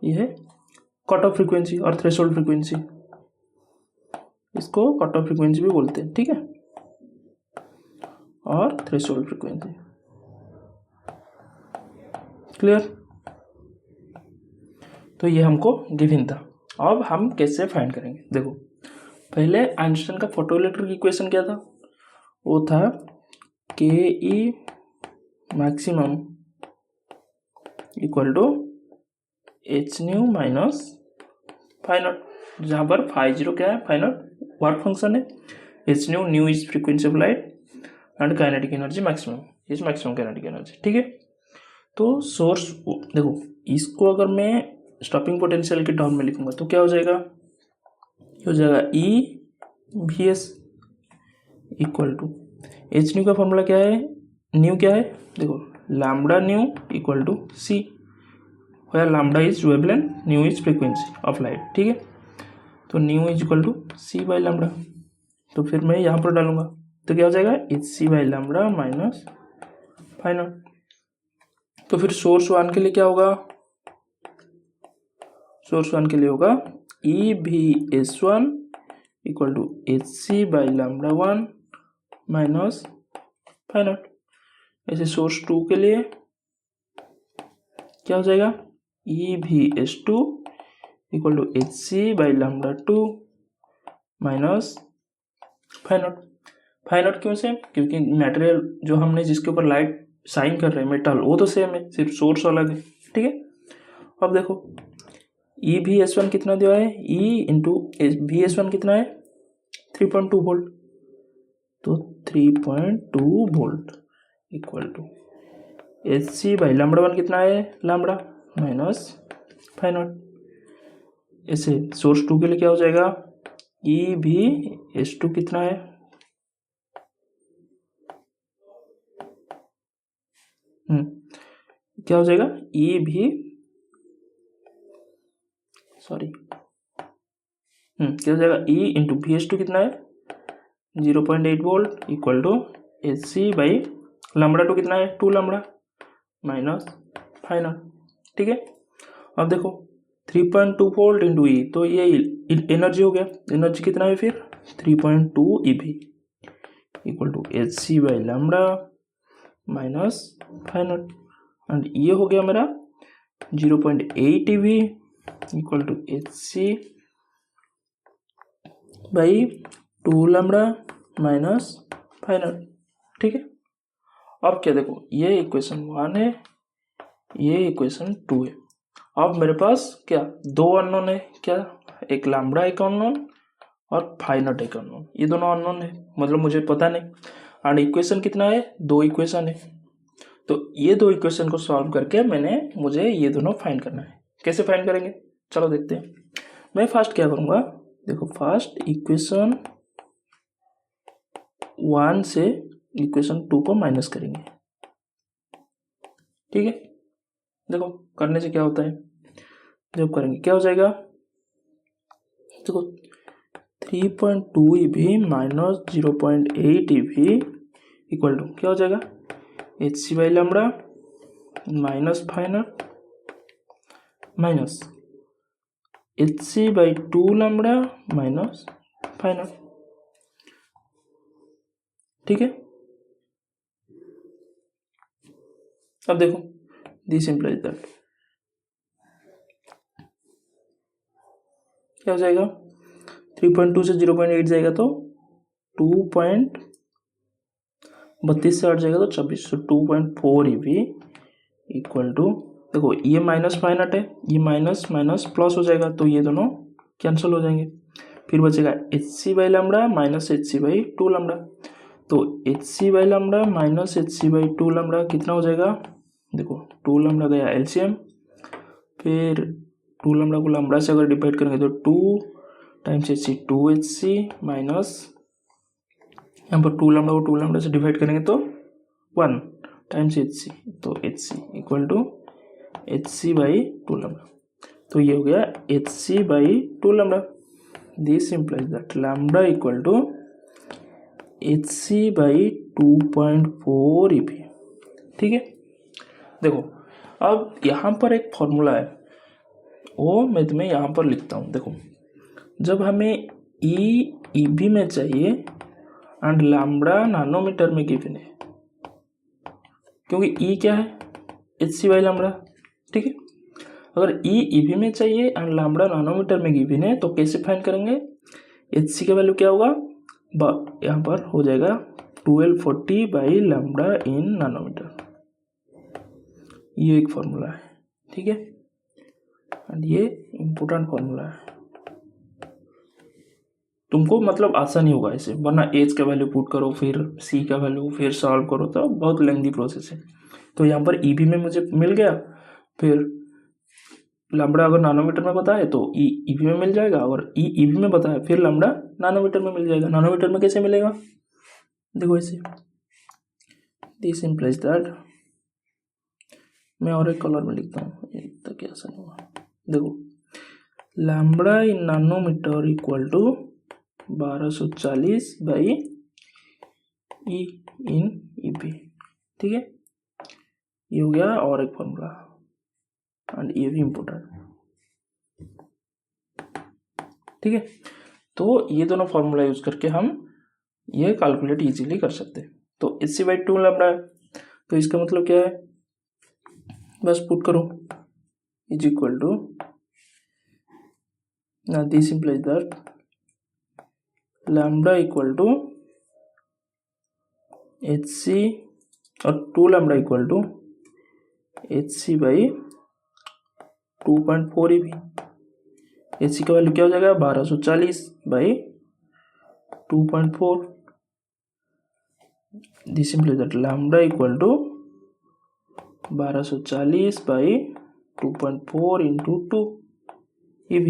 ये है कट ऑफ फ्रीक्वेंसी और थ्रेशोल्ड फ्रीक्वेंसी, इसको कट ऑफ फ्रीक्वेंसी भी बोलते हैं, ठीक है, और थ्रेशोल्ड फ्रीक्वेंसी। क्लियर। तो ये हमको गिवन था। अब हम कैसे फाइंड करेंगे, देखो पहले आइंस्टाइन का फोटोइलेक्ट्रिक इक्वेशन क्या था, वो था KE maximum equal to H nu minus phi naught, जहाँ पर 50 क्या है फाई नॉट वर्क फंक्शन है, H nu is frequency of light and kinetic energy maximum is maximum kinetic energy, ठीक है। तो सोर्स देखो इसको अगर मैं स्टॉपिंग पोटेंशियल के टर्म में लिखूंगा तो क्या हो जाएगा, हो जाएगा EVS equal to H nu का फॉर्मूला क्या है, न्यू क्या है देखो lambda nu equal to C, where lambda is wavelength, nu is frequency of light, ठीक है। तो nu is equal to C by lambda, तो फिर मैं यहाँ पर डालूंगा तो क्या हो जाएगा HC by lambda minus phi naught. तो फिर सोर्स वन के लिए क्या होगा, सोर्स वन के लिए होगा EVS1 equal to HC by lambda 1 minus phi naught. ऐसे सोर्स टू के लिए क्या हो जाएगा EVS2 equal to HC by lambda 2 minus phi naught. Phi naught क्यों सेम, क्योंकि मटेरियल जो हमने जिसके ऊपर लाइट शाइन कर रहे हैं मेटल वो तो सेम है, सिर्फ सोर्स अलग है, ठीक है। अब देखो EVS1 कितना दिया है, E इंटू VS1 कितना है 3.2 वोल्ट, तो 3.2 volt equal to HC by lambda 1 कितना है लैम्बडा माइनस फाई नॉट। ऐसे सोर्स टू के लिए क्या हो जाएगा EVS2 कितना है, क्या हो जाएगा क्या हो जाएगा E इंटू VS2 कितना है 0.8 volt equal to HC by lambda 2 कितना है 2 लैम्बडा माइनस फाई नॉट, ठीक है। अब देखो 3.2 वोल्ट इंटू E, तो ये एनर्जी हो गया, एनर्जी कितना है फिर 3.2 EV equal to HC by lambda minus phi naught, and ये हो गया मेरा 0.8 EV equal to HC by 2 lambda minus phi naught, ठीक है। अब क्या देखो ये इक्वेशन 1 है, ये इक्वेशन 2 है। अब मेरे पास क्या दो अननोन है, क्या एक लैम्बडा एक अननोन और फाई नॉट एक अननोन, ये दोनों अननोन है, मतलब मुझे पता नहीं। एंड इक्वेशन कितना है, दो इक्वेशन है, तो ये दो इक्वेशन को सॉल्व करके मुझे ये दोनों फाइंड करना है। कैसे फाइंड करेंगे चलो देखते हैं। मैं फर्स्ट क्या करूँगा, देखो फर्स्ट इक्वेशन 1 से इक्वेशन 2 को माइनस करेंगे, ठीक है। देखो करने से क्या होता है, जब करेंगे क्या हो जाएगा, देखो 3.2 EV minus 0.8 EV equal to क्या हो जाएगा HC by lambda minus phi naught minus HC by 2 lambda minus phi naught, ठीक है। अब देखो दिस इम्प्लाइज दैट क्या हो जाएगा, 3.2 से 0.8 जाएगा तो 2.32 से 8 जाएगा तो 26, तो 2.4 EV इक्वल टू, देखो ये माइनस फाई नॉट है, ये माइनस माइनस प्लस हो जाएगा तो ये दोनों कैंसिल हो जाएंगे, फिर बचेगा HC by lambda minus HC by 2 lambda, तो HC by lambda minus HC by 2 lambda कितना हो जाएगा, देखो 2 लैम्बडा गया LCM, फिर 2 लैम्बडा को लैम्बडा से अगर डिवाइड करेंगे तो 2 टाइम्स HC 2HC माइनस यहाँ पर 2 लैम्बडा को 2 लैम्बडा से डिवाइड करेंगे तो 1 टाइम्स HC, तो HC equal to HC by 2 lambda, तो ये हो गया HC by 2 lambda, this implies that lambda equal to HC by 2.4 EV, ठीक है। देखो अब यहाँ पर एक फॉर्मूला है, वो मैं तुम्हें यहाँ पर लिखता हूँ। देखो जब हमें EV में चाहिए एंड लैम्बडा नैनोमीटर में गिवन है, क्योंकि E क्या है HC बाई लैम्बडा, ठीक है। अगर EV में चाहिए एंड लैम्बडा नैनोमीटर में गिवन है तो कैसे फाइंड करेंगे, HC का वैल्यू क्या होगा, यहाँ पर हो जाएगा 1240 बाई लैम्बडा इन नैनोमीटर, ये एक फॉर्मूला है, ठीक है। एंड ये इम्पोर्टेंट फॉर्मूला है, तुमको मतलब आसानी होगा इसे, वरना एच का वैल्यू पुट करो फिर C का वैल्यू फिर सॉल्व करो तो बहुत लेंथी प्रोसेस है। तो यहाँ पर EV में मुझे मिल गया, फिर लैम्बडा अगर नानोमीटर में पता है तो EV में मिल जाएगा, और EV में पता है फिर लैम्बडा नानोमीटर में मिल जाएगा। नानोमीटर में कैसे मिलेगा, देखो ऐसे, दिस इम्प्लाइज दैट, मैं और एक कलर में लिखता हूँ तक क्या आसान होगा। देखो lambda in nanometre equal to 1240 by E in EV, ठीक है। ये हो गया और एक फॉर्मूला, एंड ये भी इम्पोर्टेंट, ठीक है। तो ये दोनों फॉर्मूला यूज करके हम ये कैलकुलेट इजीली कर सकते हैं। तो HC बाई 2 लैम्बडा है, तो इसका मतलब क्या है, बस पुट करो is equal to, now this implies that lambda equal to HC और 2 lambda equal to HC by 2.4 EV, HC का वैल्यू क्या हो जाएगा 1240 by 2.4, this implies that lambda equal to 1240 by 2.4 into 2 EV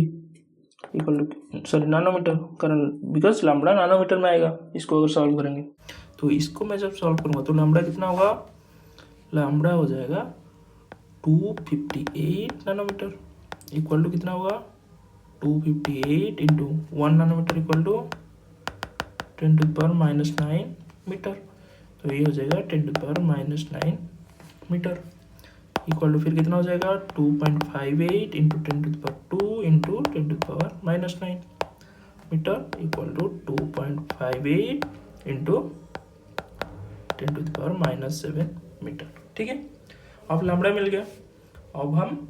equal to, sorry nanometre, कारण बिकॉज लैम्बडा नानोमीटर में आएगा। इसको अगर सॉल्व करेंगे तो इसको मैं जब सॉल्व करूँगा तो लैम्बडा कितना होगा, लैम्बडा हो जाएगा 258 नानोमीटर इक्वल टू कितना होगा 258 into 1 nanometre equal to 10⁻⁹ metre, तो ये हो जाएगा 10⁻⁹ मीटर इक्वल टू फिर कितना हो जाएगा 2.58 into 10⁻² into 10⁻⁹ metre equal to 2.58 into 10⁻⁷ metre, ठीक है। अब लैम्बडा मिल गया, अब हम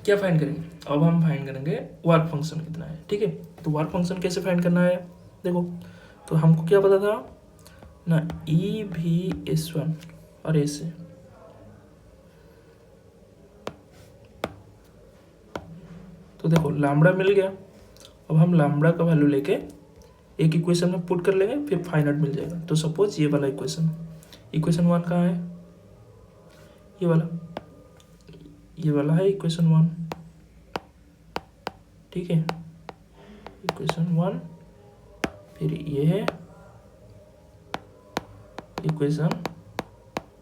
क्या फाइंड करेंगे, अब हम फाइंड करेंगे वर्क फंक्शन कितना है, ठीक है। तो वर्क फंक्शन कैसे फाइंड करना है, देखो तो हमको क्या पता था ना, EV/S1 और ऐसे, तो देखो लैम्बडा मिल गया, अब हम लैम्बडा का वैल्यू लेके एक इक्वेशन में पुट कर लेंगे, फिर फाइनल मिल जाएगा। तो सपोज ये वाला इक्वेशन 1 कहाँ है, ये वाला है इक्वेशन 1, ठीक है, इक्वेशन 1, फिर ये है इक्वेशन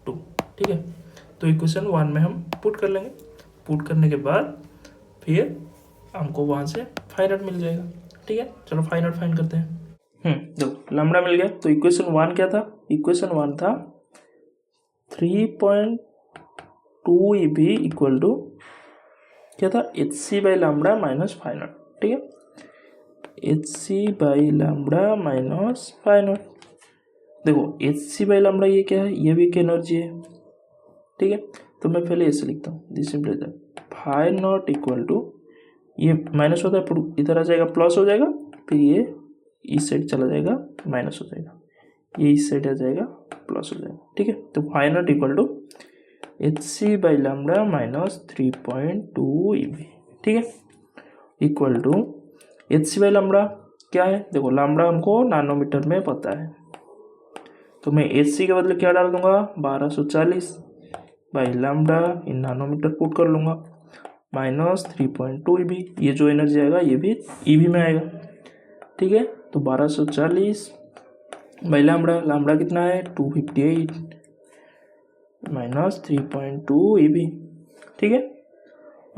2, ठीक है। तो इक्वेशन 1 में हम पुट कर लेंगे, पुट करने के बाद फिर हमको वहाँ से फाइनल मिल जाएगा, ठीक है। चलो फाइनल फाइंड करते हैं। देखो लैम्बडा मिल गया, तो इक्वेशन 1 क्या था, इक्वेशन 1 था 3.2 EV इक्वल टू क्या था, H C by lambda minus phi naught, ठीक है, H C by lambda minus phi naught. देखो एच सी बाई लैम्बडा ये क्या है, ये भी एक एनर्जी है, ठीक है, तो मैं पहले ऐसे लिखता हूँ, this simple phi naught equal to, ये माइनस होता है इधर आ जाएगा प्लस हो जाएगा, फिर ये इस साइड चला जाएगा माइनस हो जाएगा, ये इस साइड आ जाएगा प्लस हो जाएगा, ठीक है। तो phi naught equal to H C by lambda minus 3.2 EV, ठीक है, equal to H C by lambda क्या है, देखो लैम्बडा हमको नैनोमीटर में पता है, तो मैं एच सी के बदले क्या डाल दूंगा 1240 by lambda in nanometre put कर लूँगा माइनस 3.2 EV, ये जो एनर्जी आएगा ये भी EV में आएगा, ठीक है। तो 1240 बाई लैम्बडा, लैम्बडा कितना है 258 माइनस 3.2 EV, ठीक है।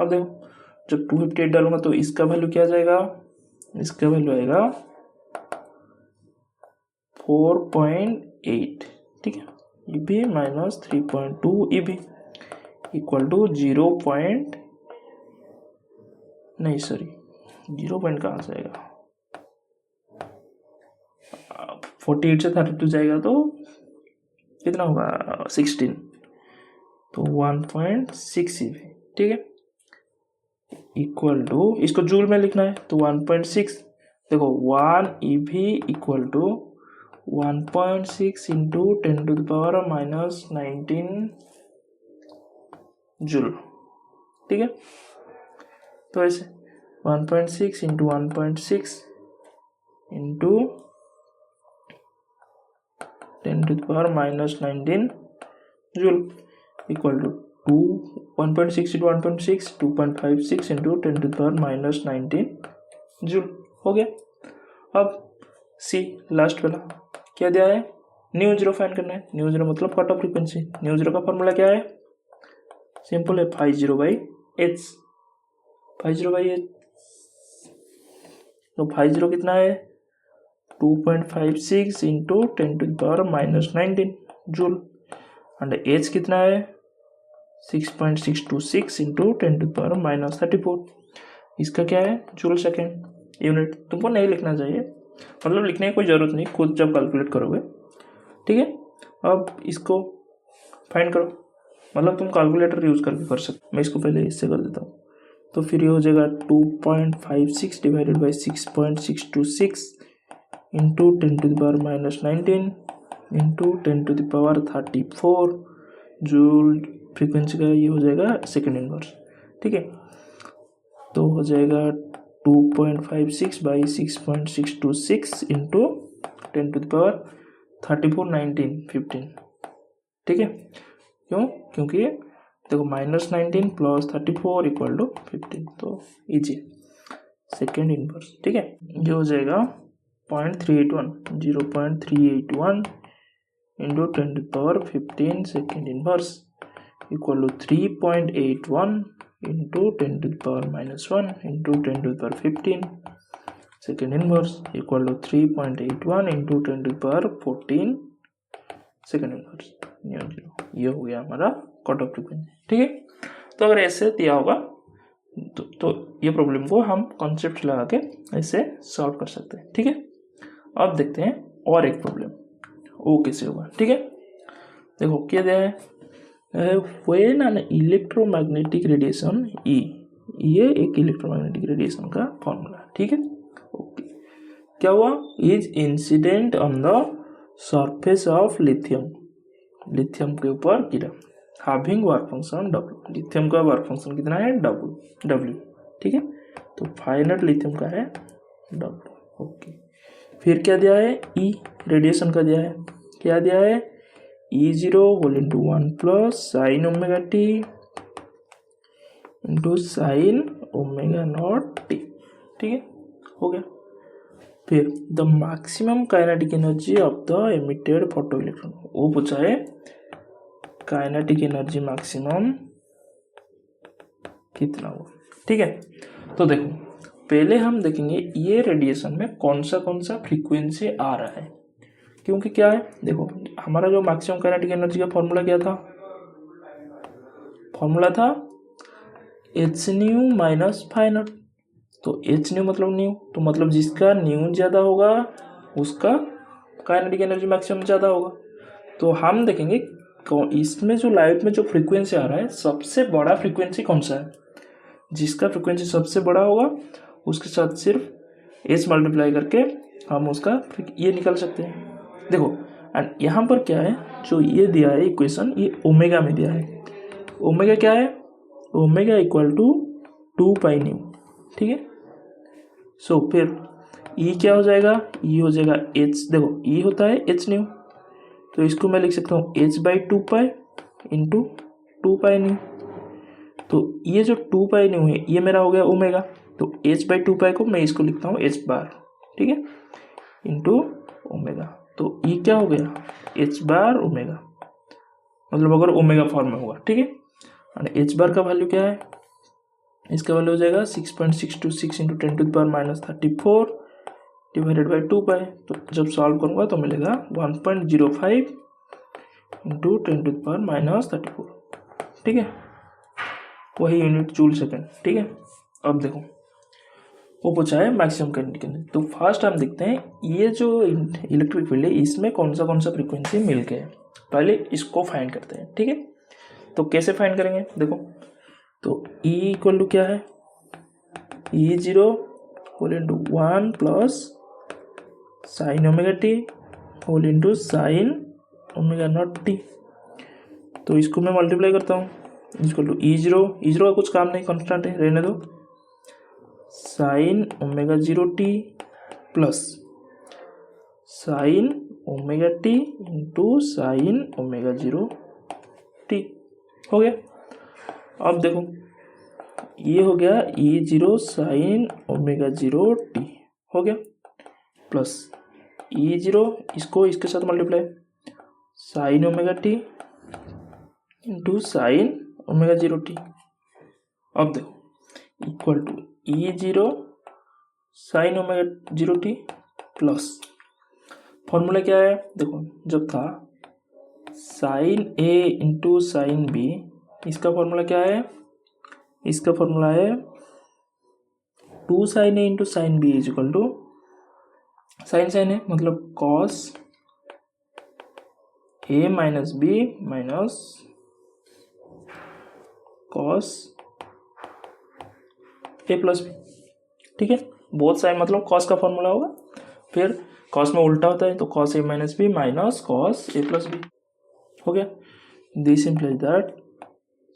अब देखो जब 258 डालूंगा तो इसका वैल्यू क्या आ जाएगा, इसका वैल्यू आएगा 4.8, ठीक है, EV minus 3.2 EV equal to 0 point कहाँ से आएगा, 48 से 32 जाएगा तो कितना होगा 16, तो 1.6 EV, ठीक है, इक्वल टू, इसको जूल में लिखना है तो 1.6, देखो 1 EV equal to 1.6 into 10 to the power minus 19 joule, ठीक है। तो ऐसे 1.6 into 1.6 into 10 to the power minus 19 joule equal to 1.6 into 1.6 2.56 into 10 to the power minus 19 joule हो गया। अब सी लास्ट वाला क्या दिया है, न्यू जीरो फाइंड करना है, न्यू जीरो मतलब cut off frequency, nu zero का फॉर्मूला क्या है, सिंपल है phi zero by H, phi zero by H, तो फाई जीरो कितना है 2.56 into 10 to the power minus 19 joule, and H कितना है 6.626 into 10 to the power minus 34, इसका क्या है जूल सेकेंड यूनिट, तुमको नहीं लिखना चाहिए, मतलब लिखने की कोई ज़रूरत नहीं, खुद जब कैलकुलेट करोगे, ठीक है। अब इसको फाइंड करो, मतलब तुम कैलकुलेटर यूज़ करके कर सकते, मैं इसको पहले इससे कर देता हूँ, तो फिर ये हो जाएगा 2.56 divided by 6.626 into 10 to the power minus 19 into 10 to the power 34 joule frequency का ये हो जाएगा सेकेंड इनवर्स, ठीक है। तो हो जाएगा 2.56 by 6.626 into 10 to the power 34 19 15, ठीक है, क्यों, क्योंकि देखो माइनस 19 प्लस 34 इक्वल टू 15, तो इजी सेकेंड इनवर्स, ठीक है, ये हो जाएगा 0.381 into 10 to the power 15 second inverse equal to 3.81 into 10 to the power minus 1 into 10 to the power 15 second inverse equal to 3.81 into 10 to the power 14 second inverse, ये हो गया हमारा कट ऑफ फ्रीक्वेंसी, ठीक है। तो अगर ऐसे दिया होगा तो ये प्रॉब्लम को हम कॉन्सेप्ट लगा के ऐसे सॉल्व कर सकते हैं, ठीक है। अब देखते हैं और एक प्रॉब्लम, वो कैसे होगा, ठीक है। देखो क्या दिया है, when an electromagnetic radiation E, ये एक इलेक्ट्रोमैग्नेटिक रेडिएशन का फॉर्मूला, ठीक है, ओके। क्या हुआ, is incident on the surface of lithium, lithium के ऊपर गिरा, having work function W, lithium का वर्क फंक्शन कितना है W, ठीक है, तो फाइनल लिथियम का है W, ओके। फिर क्या दिया है, E रेडिएशन का दिया है, क्या दिया है E0 whole into 1 plus sine omega T into sine omega not T, ठीक है, हो गया। फिर the maximum kinetic energy of the emitted photo electron, वो पूछा है काइनेटिक एनर्जी मैक्सिमम कितना हुआ, ठीक है। तो देखो पहले हम देखेंगे ये रेडिएशन में कौन सा फ्रीक्वेंसी आ रहा है, क्योंकि क्या है, देखो हमारा जो मैक्सिमम काइनेटिक एनर्जी का फॉर्मूला क्या था, फॉर्मूला था H nu minus phi naught. तो एच न्यू मतलब न्यू, तो मतलब जिसका न्यू ज़्यादा होगा उसका काइनेटिक एनर्जी मैक्सिमम ज़्यादा होगा। तो हम देखेंगे इसमें जो लाइट में जो फ्रीक्वेंसी आ रहा है सबसे बड़ा फ्रीक्वेंसी कौन सा है। जिसका फ्रीक्वेंसी सबसे बड़ा होगा उसके साथ सिर्फ एच मल्टीप्लाई करके हम उसका ये निकाल सकते हैं। देखो एंड यहाँ पर क्या है, जो ये दिया है इक्वेशन, ये ओमेगा में दिया है। ओमेगा क्या है, omega equal to 2 pi nu, ठीक है। सो फिर ई क्या हो जाएगा, ई हो जाएगा एच, देखो ई होता है एच न्यू, तो इसको मैं लिख सकता हूँ H by 2 pi into 2 pi new. तो ये जो 2 पाई न्यू है ये मेरा हो गया ओमेगा, तो एच बाई 2 पाई को मैं इसको लिखता हूँ एच बार, ठीक है, इंटू ओमेगा। तो ये क्या हो गया एच बार ओमेगा, मतलब अगर ओमेगा फॉर्म में होगा, ठीक है। और एच बार का वैल्यू क्या है, इसका वैल्यू हो जाएगा 6.626 into 10 to the power minus 34 divided by 2 pi. तो जब सॉल्व करूँगा तो मिलेगा 1.05 into 10 to the power minus 34, ठीक है, वही यूनिट जूल सेकेंड, ठीक है। अब देखो वो पूछा है मैक्सिमम काइनेटिक एनर्जी। तो फर्स्ट हम देखते हैं ये जो इलेक्ट्रिक फील्ड है इसमें कौन सा फ्रीक्वेंसी मिल गया है, पहले इसको फाइंड करते हैं, ठीक है। तो कैसे फाइंड करेंगे, देखो तो E इक्वल टू क्या है, E0 whole into 1 plus sine omega T whole into sine omega not T. तो इसको मैं मल्टीप्लाई करता हूँ, इक्वल टू E0, E0 का कुछ काम नहीं, कांस्टेंट है, रहने दो, sign omega 0 T plus sine omega T into sine omega 0 T, हो गया। अब देखो ये हो गया E0 साइन ओमेगा 0 टी, हो गया, प्लस E0 इसको इसके साथ multiply sine omega T into sine omega 0 T. अब देखो equal to E0 sine omega 0 T plus formula क्या है, देखो जब था sine A into sine B, इसका फॉर्मूला क्या है, इसका फॉर्मूला है 2 sine A into sine B is equal to sine sine है मतलब cos A minus B minus cos A plus B, ठीक है। बोथ साइन मतलब कॉस का फॉर्मूला होगा, फिर कॉस में उल्टा होता है तो cos A minus B minus cos A plus B, हो गया। This implies that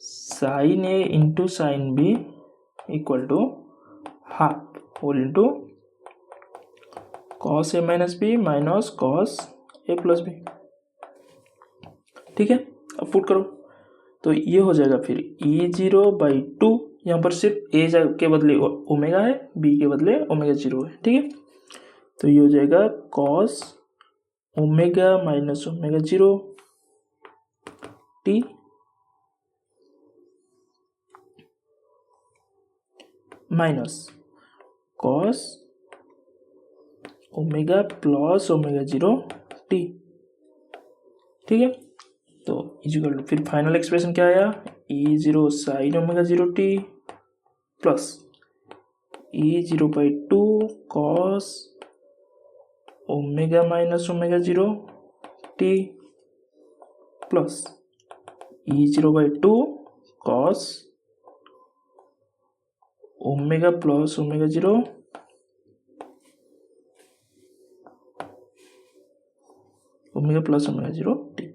sine A into sine B equal to half whole into cos A minus B minus cos A plus B, ठीक है। अब पुट करो तो ये हो जाएगा फिर E0 बाई 2, यहाँ पर सिर्फ ए के बदले ओमेगा है, बी के बदले ओमेगा 0 है, ठीक है। तो ये हो जाएगा cos omega minus omega 0 T minus cos omega plus omega 0 T, ठीक है। तो इक्वल टू फिर फाइनल एक्सप्रेशन क्या आया, E0 sine omega 0 T plus E0 by 2 cos omega minus omega 0 T plus E0 by 2 cos omega plus omega 0 omega plus omega 0 T.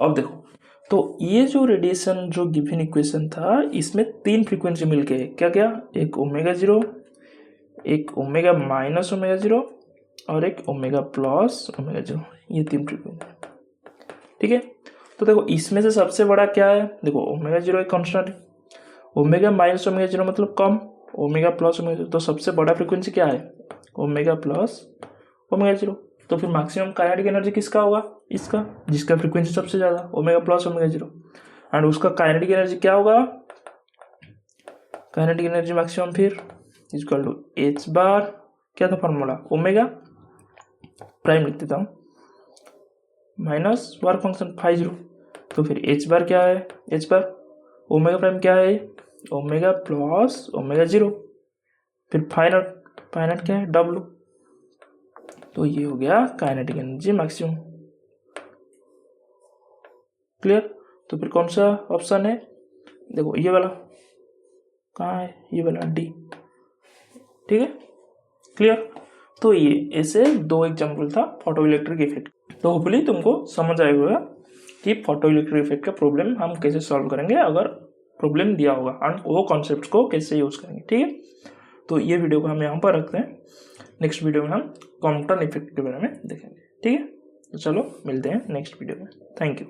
अब देखो तो ये जो रेडिएशन जो गिवन इक्वेशन था इसमें 3 फ्रीक्वेंसी मिल के क्या क्या, एक ओमेगा 0, एक ओमेगा माइनस ओमेगा 0 और एक ओमेगा प्लस ओमेगा 0, ये 3 फ्रीक्वेंसी, ठीक है। तो देखो इसमें से सबसे बड़ा क्या है, देखो ओमेगा 0 एक कांस्टेंट है, ओमेगा माइनस ओमेगा 0 मतलब कम, ओमेगा प्लस ओमेगा 0, तो सबसे बड़ा फ्रीक्वेंसी क्या है ओमेगा प्लस ओमेगा 0। तो फिर मैक्सिमम काइनेटिक एनर्जी किसका होगा, इसका, जिसका फ्रीक्वेंसी सबसे ज़्यादा ओमेगा प्लस ओमेगा 0, एंड उसका काइनेटिक एनर्जी क्या होगा, काइनेटिक एनर्जी मैक्सिमम फिर इक्वल टू एच बार, क्या था फॉर्मूला ओमेगा प्राइम लिख देता हूँ माइनस वर्क फंक्शन फाई 0। तो फिर एच बार क्या है, एच बार ओमेगा प्राइम क्या है, ओमेगा प्लस ओमेगा 0, फिर फाइनाइट क्या है W, तो ये हो गया काइनेटिक एनर्जी मैक्सिमम। क्लियर? तो फिर कौन सा ऑप्शन है, देखो ये वाला, कहाँ है ये वाला D, ठीक है। क्लियर? तो ये ऐसे 2 एग्जाम्पल था फोटो इलेक्ट्रिक इफेक्ट। तो होपफुली तुमको समझ आया होगा कि फोटो इलेक्ट्रिक इफेक्ट का प्रॉब्लम हम कैसे सॉल्व करेंगे अगर प्रॉब्लम दिया होगा, और वो कॉन्सेप्ट को कैसे यूज करेंगे, ठीक है। तो ये वीडियो को हम यहाँ पर रखते हैं, नेक्स्ट वीडियो में हम कॉम्पटन इफेक्ट के बारे में देखेंगे, ठीक है। तो चलो मिलते हैं नेक्स्ट वीडियो में, थैंक यू।